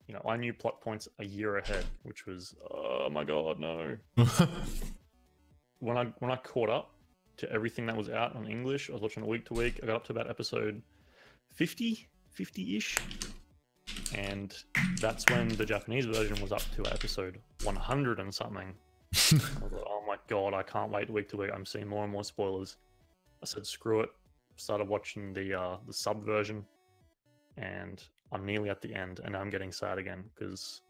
But, I knew plot points a year ahead, which was, oh my god, no. When I caught up to everything that was out on English, I was watching it week to week. I got up to about episode 50-ish. And that's when the Japanese version was up to episode 100 and something. I was like, oh my god, I can't wait week to week. I'm seeing more and more spoilers. I said, screw it. Started watching the sub version, and I'm nearly at the end, and I'm getting sad again because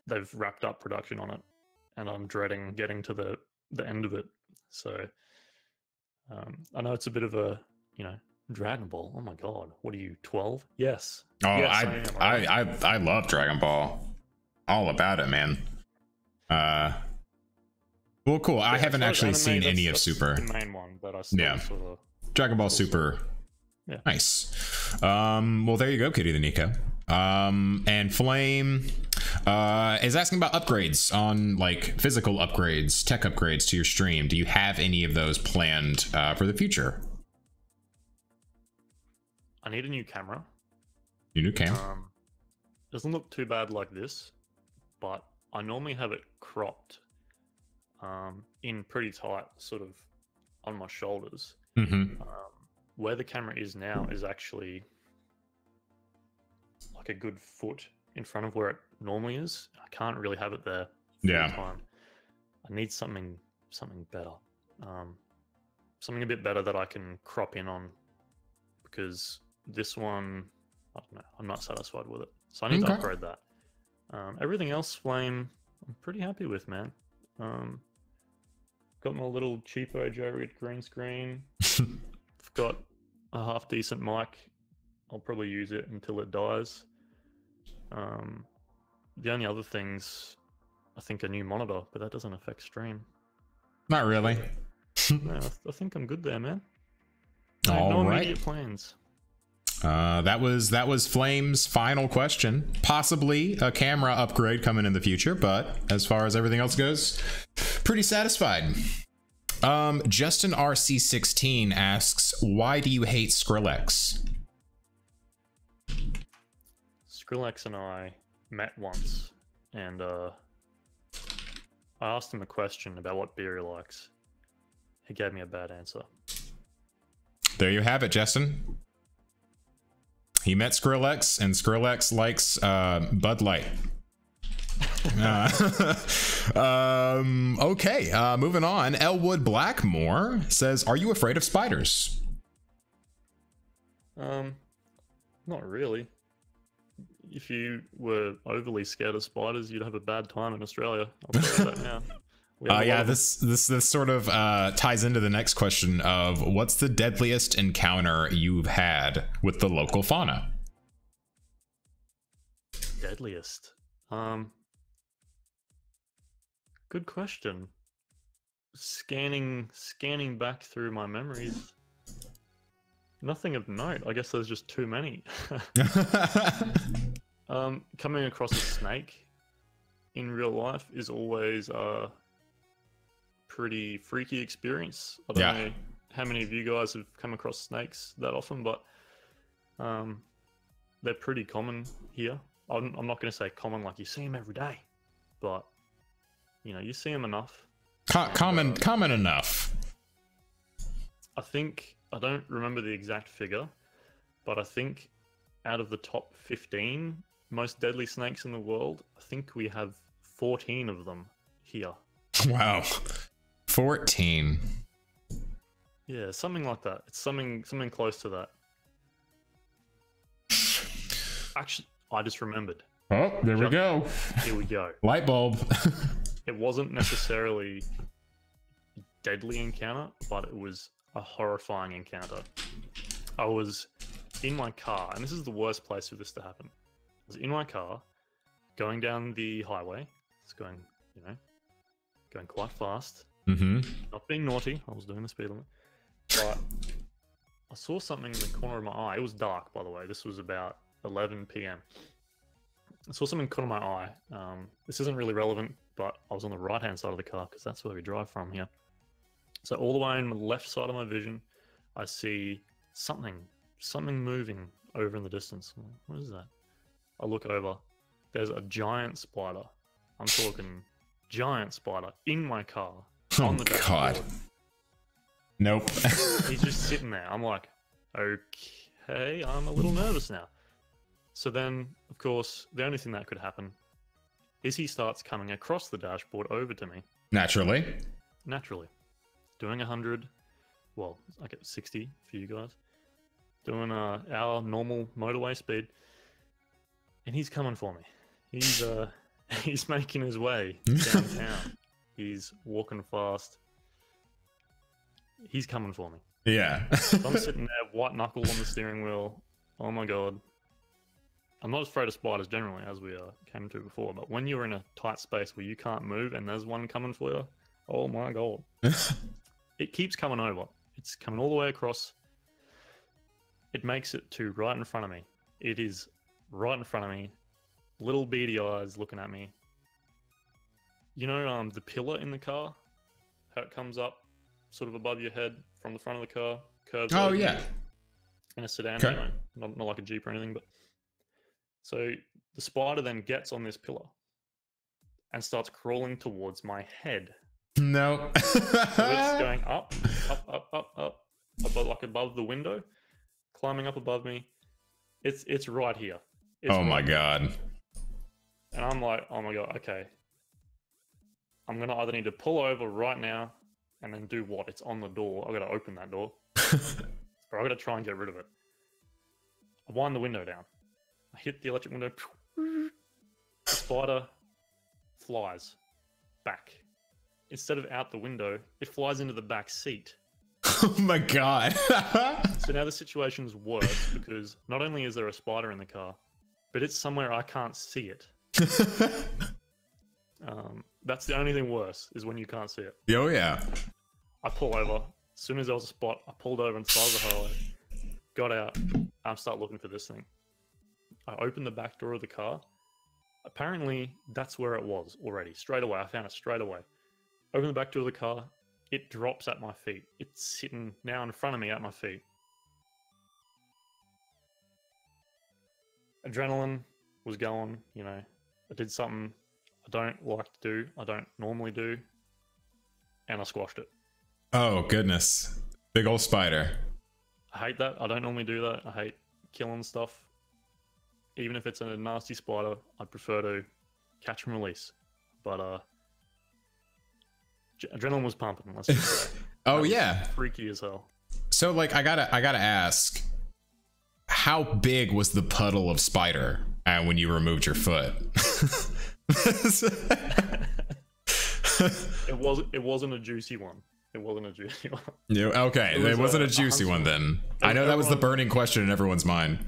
they've wrapped up production on it, and I'm dreading getting to the end of it. So I know it's a bit of a, Dragon Ball. Oh my god, what are you, 12? Yes. Oh, yes, I love Dragon Ball. All about it, man. Well, cool. I haven't actually seen any of Super. The main one, but I still sort of Dragon Ball Super. Yeah. Nice. Well, there you go, Kitty the Nico. And Flame is asking about upgrades on like physical upgrades, tech upgrades to your stream. Do you have any of those planned for the future? I need a new camera. Your new camera? Doesn't look too bad like this, but I normally have it cropped in pretty tight, sort of on my shoulders. Where the camera is now is actually like a good foot in front of where it normally is. I can't really have it there full time. I need something better. Something a bit better that I can crop in on, because this one, I don't know, I'm not satisfied with it. So I need to upgrade that. Everything else, Flame, I'm pretty happy with, man. Got my little cheapo J-Rig green screen. I've got a half decent mic. I'll probably use it until it dies. The only other things, I think, a new monitor, but that doesn't affect stream. Not really. No, I think I'm good there, man. No right. Immediate plans. That was Flame's final question. Possibly a camera upgrade coming in the future, but as far as everything else goes, pretty satisfied. Justin RC16 asks, why do you hate Skrillex? Skrillex and I met once, and I asked him a question about what beer he likes. He gave me a bad answer. There you have it, Justin. He met Skrillex, and Skrillex likes Bud Light. Okay, moving on. Elwood Blackmore says, are you afraid of spiders? Not really. If you were overly scared of spiders, you'd have a bad time in Australia. I'll tell you that now. Yeah, this sort of ties into the next question of what's the deadliest encounter you've had with the local fauna? Deadliest? Good question. Scanning back through my memories. Nothing of note. I guess there's just too many. Coming across a snake in real life is always a pretty freaky experience. I don't know how many of you guys have come across snakes that often, but they're pretty common here. I'm not going to say common like you see them every day, but you know, you see them enough. Common enough. I think, I don't remember the exact figure, but I think out of the top 15 most deadly snakes in the world, I think we have 14 of them here. Wow. 14. Yeah, something like that. It's something close to that. Actually, I just remembered. Oh, there we go. Here we go. Light bulb. It wasn't necessarily a deadly encounter, but it was a horrifying encounter. I was in my car, and this is the worst place for this to happen. I was in my car, going down the highway. It's going, you know, going quite fast. Mm-hmm. Not being naughty. I was doing the speed limit. But I saw something in the corner of my eye. It was dark, by the way. This was about 11 p.m. I saw something in the corner of my eye. This isn't really relevant, but I was on the right-hand side of the car because that's where we drive from here. So all the way on the left side of my vision, I see something moving over in the distance. I'm like, what is that? I look over. There's a giant spider. I'm talking giant spider in my car. Oh, God. Nope. He's just sitting there. I'm like, okay, I'm a little nervous now. So then, of course, the only thing that could happen is he starts coming across the dashboard over to me. Naturally. Doing 100, well, I get 60 for you guys. Doing our normal motorway speed. And he's coming for me. He's making his way downtown. He's walking fast. He's coming for me. Yeah. So I'm sitting there, white knuckle on the steering wheel. Oh my God. I'm not afraid of spiders generally, as we came to before, but when you're in a tight space where you can't move and there's one coming for you, oh my God. It keeps coming over. It's coming all the way across. It makes it to right in front of me. It is right in front of me. Little beady eyes looking at me. You know the pillar in the car? How it comes up sort of above your head from the front of the car? Curves over yeah. In a sedan, okay. Anyway. Not like a Jeep or anything, but... So the spider then gets on this pillar and starts crawling towards my head. No. So it's going up, above, like above the window, climbing up above me. It's right here. It's oh my right God. here. And I'm like, oh my God, okay. I'm gonna either need to pull over right now and then do what? It's on the door. I gotta open that door. Or I gotta try and get rid of it. I wind the window down. I hit the electric window, The spider flies back. Instead of out the window, it flies into the back seat. Oh my god. So now the situation's worse because not only is there a spider in the car, but it's somewhere I can't see it. That's the only thing worse, is when you can't see it. Oh yeah. I pull over. As soon as there was a spot, I pulled over on the side of the highway, got out, and start looking for this thing. I opened the back door of the car. Apparently, that's where it was already. Straight away, I found it straight away. Open the back door of the car. It drops at my feet. It's sitting now in front of me at my feet. Adrenaline was going, you know. I did something I don't like to do. I don't normally do. And I squashed it. Oh, goodness. Big old spider. I hate that. I don't normally do that. I hate killing stuff. Even if it's a nasty spider, I'd prefer to catch and release. But adrenaline was pumping. Let's just say. Oh yeah, freaky as hell. So like, I gotta ask, how big was the puddle of spider when you removed your foot? It wasn't a juicy one. It wasn't a juicy one. Yeah, okay, it wasn't a juicy one then. I know that was the burning question in everyone's mind.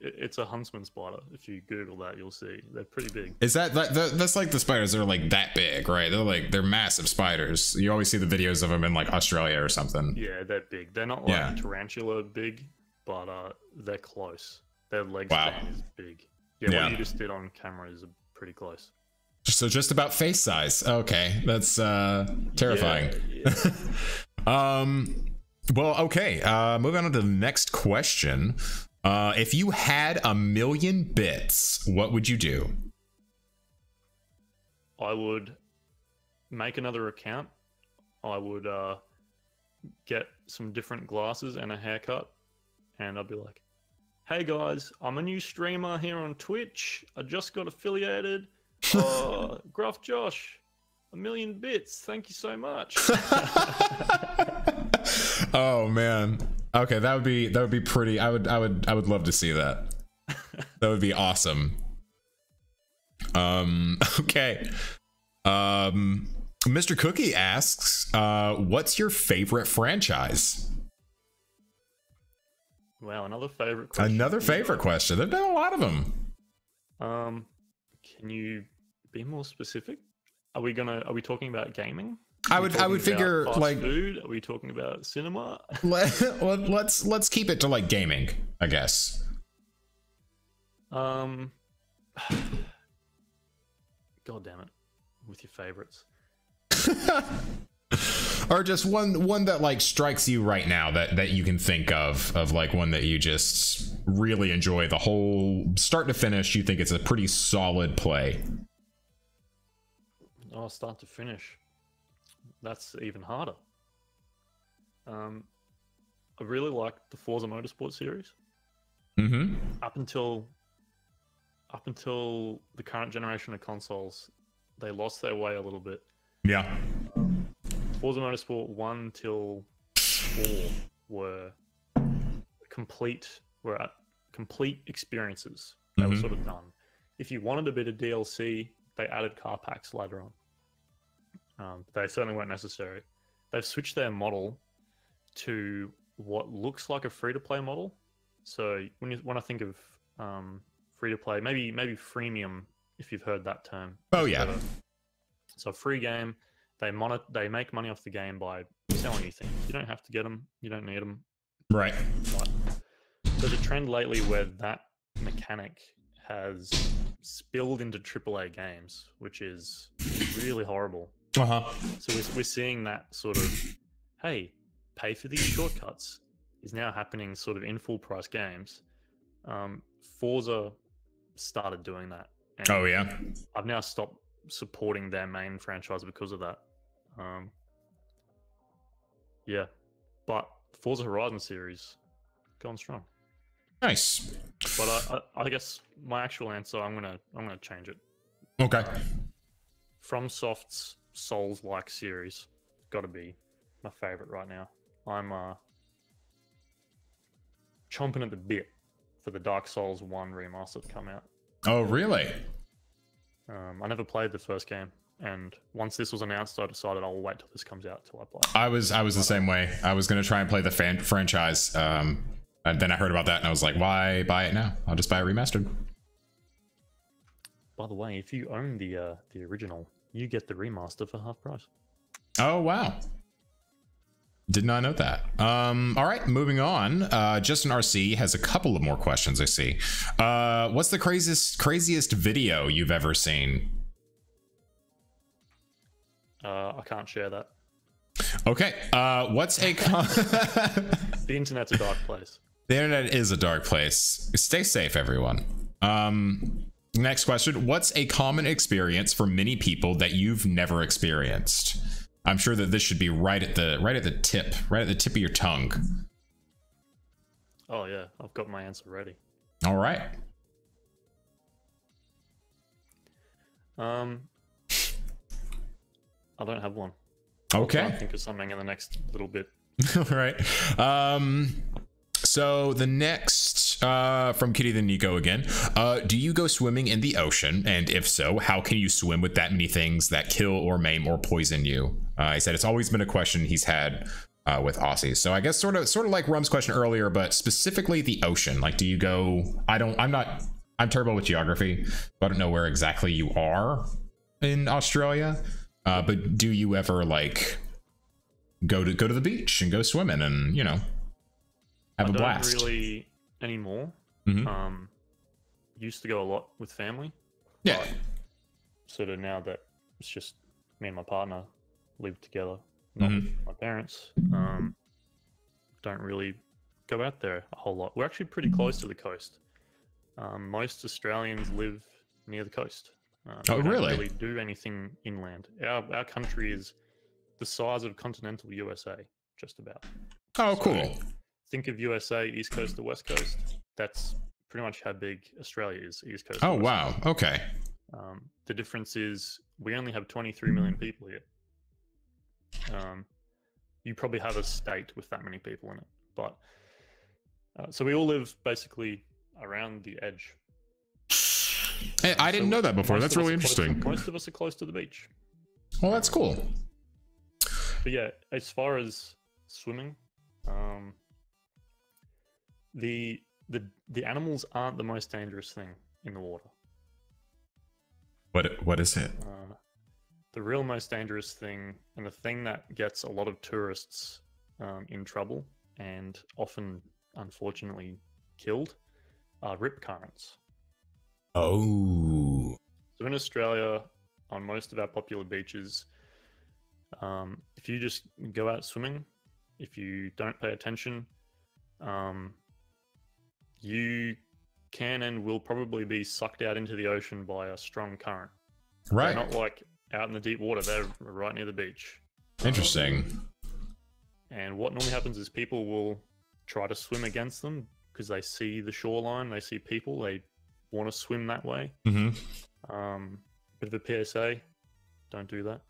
It's a huntsman spider. If you Google that, you'll see they're pretty big. Is that's like the spiders that are like that big, right? They're massive spiders. You always see the videos of them in like Australia or something. Yeah, they're big. They're not like tarantula big, but they're close. Their leg span is big. Yeah, what you just did on camera is pretty close. So just about face size. Okay, that's terrifying. Yeah. Well, okay. Moving on to the next question. If you had 1,000,000 bits, what would you do? I would make another account. I would get some different glasses and a haircut, and I'd be like, "Hey guys, I'm a new streamer here on Twitch. I just got affiliated. GruffJosh, 1,000,000 bits. Thank you so much." Oh man. Okay, that would be pretty. I would love to see that. That would be awesome. Okay. Mr. Cookie asks, what's your favorite franchise? Wow, another favorite question. Another favorite question. There've been a lot of them. Can you be more specific? Are we talking about gaming? I would figure fast like food. Are we talking about cinema? let's keep it to like gaming, I guess. God damn it, with your favorites. Or just one that like strikes you right now that you can think of like one that you just really enjoy the whole start to finish. You think it's a pretty solid play. Oh, start to finish. That's even harder. I really liked the Forza Motorsport series. Mm-hmm. Up until the current generation of consoles, they lost their way a little bit. Yeah. Forza Motorsport 1 till 4 were complete experiences. They were sort of done. If you wanted a bit of DLC, they added car packs later on. They certainly weren't necessary. They've switched their model to what looks like a free-to-play model. So when I think of free-to-play, maybe freemium, if you've heard that term. Oh yeah. So free game, they make money off the game by selling you things. You don't have to get them. You don't need them. Right. But there's a trend lately where that mechanic has spilled into AAA games, which is really horrible. Uh-huh. So we're seeing that sort of, hey, pay for these shortcuts is now happening sort of in full price games. Forza started doing that. And oh yeah. I've now stopped supporting their main franchise because of that. Yeah, but Forza Horizon series going strong. Nice. But I guess my actual answer, I'm gonna change it. Okay. FromSoft's Souls-like series got to be my favorite right now. I'm chomping at the bit for the Dark Souls 1 remaster to come out. Oh, really? I never played the first game, and once this was announced, I decided I'll wait till this comes out till I play. I was the same way. I was gonna try and play the franchise, and then I heard about that, and I was like, why buy it now? I'll just buy it remastered. By the way, if you own the original, you get the remaster for half price. Oh wow. Did not know that. All right, moving on. Justin RC has a couple of more questions, I see. What's the craziest video you've ever seen? I can't share that. Okay. What's a The internet's a dark place. The internet is a dark place. Stay safe, everyone. Next question. What's a common experience for many people that you've never experienced? I'm sure that this should be right at the tip of your tongue. Oh yeah, I've got my answer ready. All right. I don't have one. Okay. I'll think of something in the next little bit. All right. So the next from Kitty the Nico again. Do you go swimming in the ocean? And if so, how can you swim with that many things that kill or maim or poison you? He said it's always been a question he's had with Aussies. So I guess sort of like Rum's question earlier, but specifically the ocean. Like, do you go? I'm terrible with geography, so I don't know where exactly you are in Australia. But do you ever like go to the beach and go swimming and, you know, have a blast? I don't really anymore. Mm-hmm. Used to go a lot with family. Yeah. But sort of now that it's just me and my partner live together, not with my parents, don't really go out there a whole lot. We're actually pretty close to the coast. Most Australians live near the coast. Oh, we really? don't really do anything inland. Our country is the size of continental USA, just about. Oh, cool. So, think of USA, East Coast to West Coast. That's pretty much how big Australia is, East Coast. Oh, wow. Okay. The difference is we only have 23 million people here. You probably have a state with that many people in it. But so we all live basically around the edge. Hey, I didn't know that before. That's really interesting. Most of us are close to the beach. Well, that's cool. But yeah, as far as swimming, the animals aren't the most dangerous thing in the water. What is it? The real most dangerous thing, and the thing that gets a lot of tourists in trouble and often, unfortunately, killed, are rip currents. Oh. So in Australia, on most of our popular beaches, if you just go out swimming, if you don't pay attention, you can and will probably be sucked out into the ocean by a strong current. Right. They're not like out in the deep water, they're right near the beach. Interesting. And what normally happens is people will try to swim against them because they see the shoreline, they see people, they want to swim that way. Mm-hmm. Bit of a PSA, don't do that.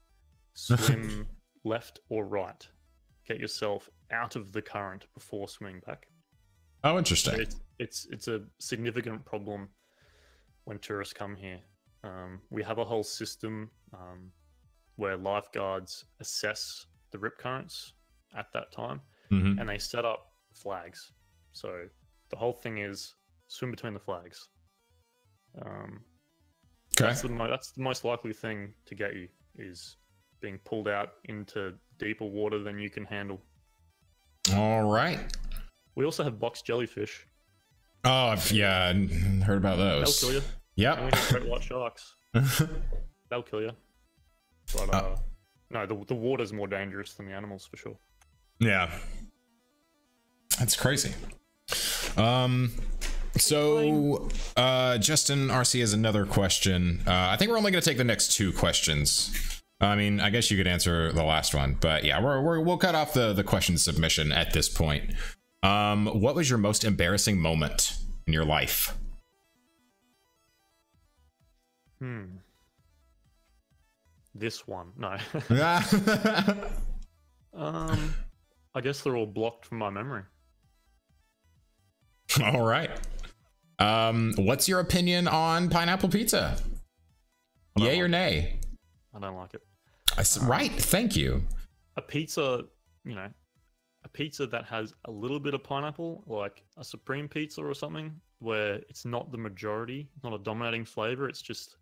Swim left or right. Get yourself out of the current before swimming back. Oh, interesting. It's a significant problem when tourists come here. We have a whole system where lifeguards assess the rip currents at that time, and they set up flags. So the whole thing is swim between the flags. Okay. That's the most likely thing to get you, is being pulled out into deeper water than you can handle. All right. We also have box jellyfish. Oh, yeah, I heard about those. They'll kill you. Yep. And we have great white sharks. They'll kill you. But no, the water's more dangerous than the animals for sure. Yeah. That's crazy. So Justin RC has another question. I think we're only going to take the next two questions. I mean, I guess you could answer the last one, but yeah, we'll cut off the question submission at this point. What was your most embarrassing moment in your life? This one, no. I guess they're all blocked from my memory. All right. What's your opinion on pineapple pizza? Yay or nay? I don't like it. Right, thank you. A pizza, a pizza that has a little bit of pineapple, like a supreme pizza or something, where it's not the majority, not a dominating flavor, it's just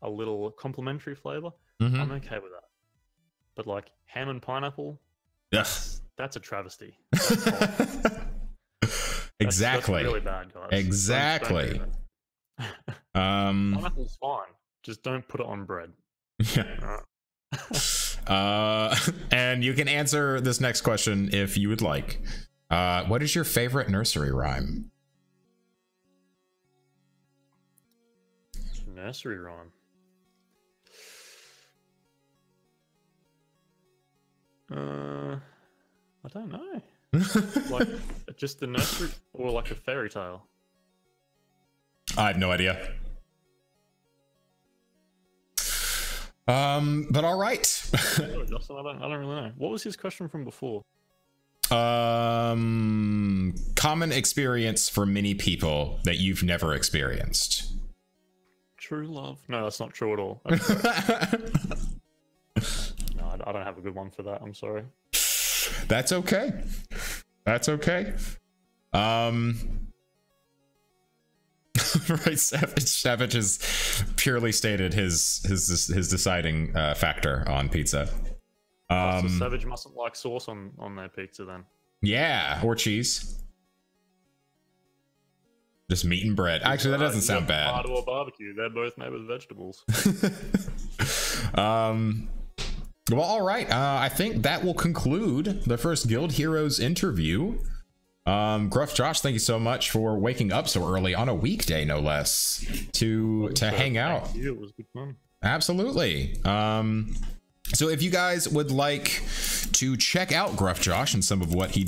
a little complementary flavor. I'm okay with that. But like ham and pineapple, yes, that's a travesty. Exactly. That's really bad, guys. Exactly. Pineapple's fine. Just don't put it on bread. Yeah. And you can answer this next question if you would like. What is your favorite nursery rhyme? Nursery rhyme. I don't know. Like just the nursery or like a fairy tale? I have no idea. But all right. Justin, I don't really know. What was his question from before? Common experience for many people that you've never experienced. True love. No, that's not true at all. No, I don't have a good one for that. I'm sorry. That's okay. That's okay. Right, Savage has purely stated his deciding factor on pizza. So Savage mustn't like sauce on their pizza then. Yeah, or cheese. Just meat and bread. Actually, that doesn't sound bad. Tomato or barbecue, they're both made with vegetables. Well, all right. I think that will conclude the first Guild Heroes interview. GruffJosh, thank you so much for waking up so early on a weekday, no less, to hang out. Thank you. It was good fun. Absolutely. So if you guys would like to check out GruffJosh and some of what he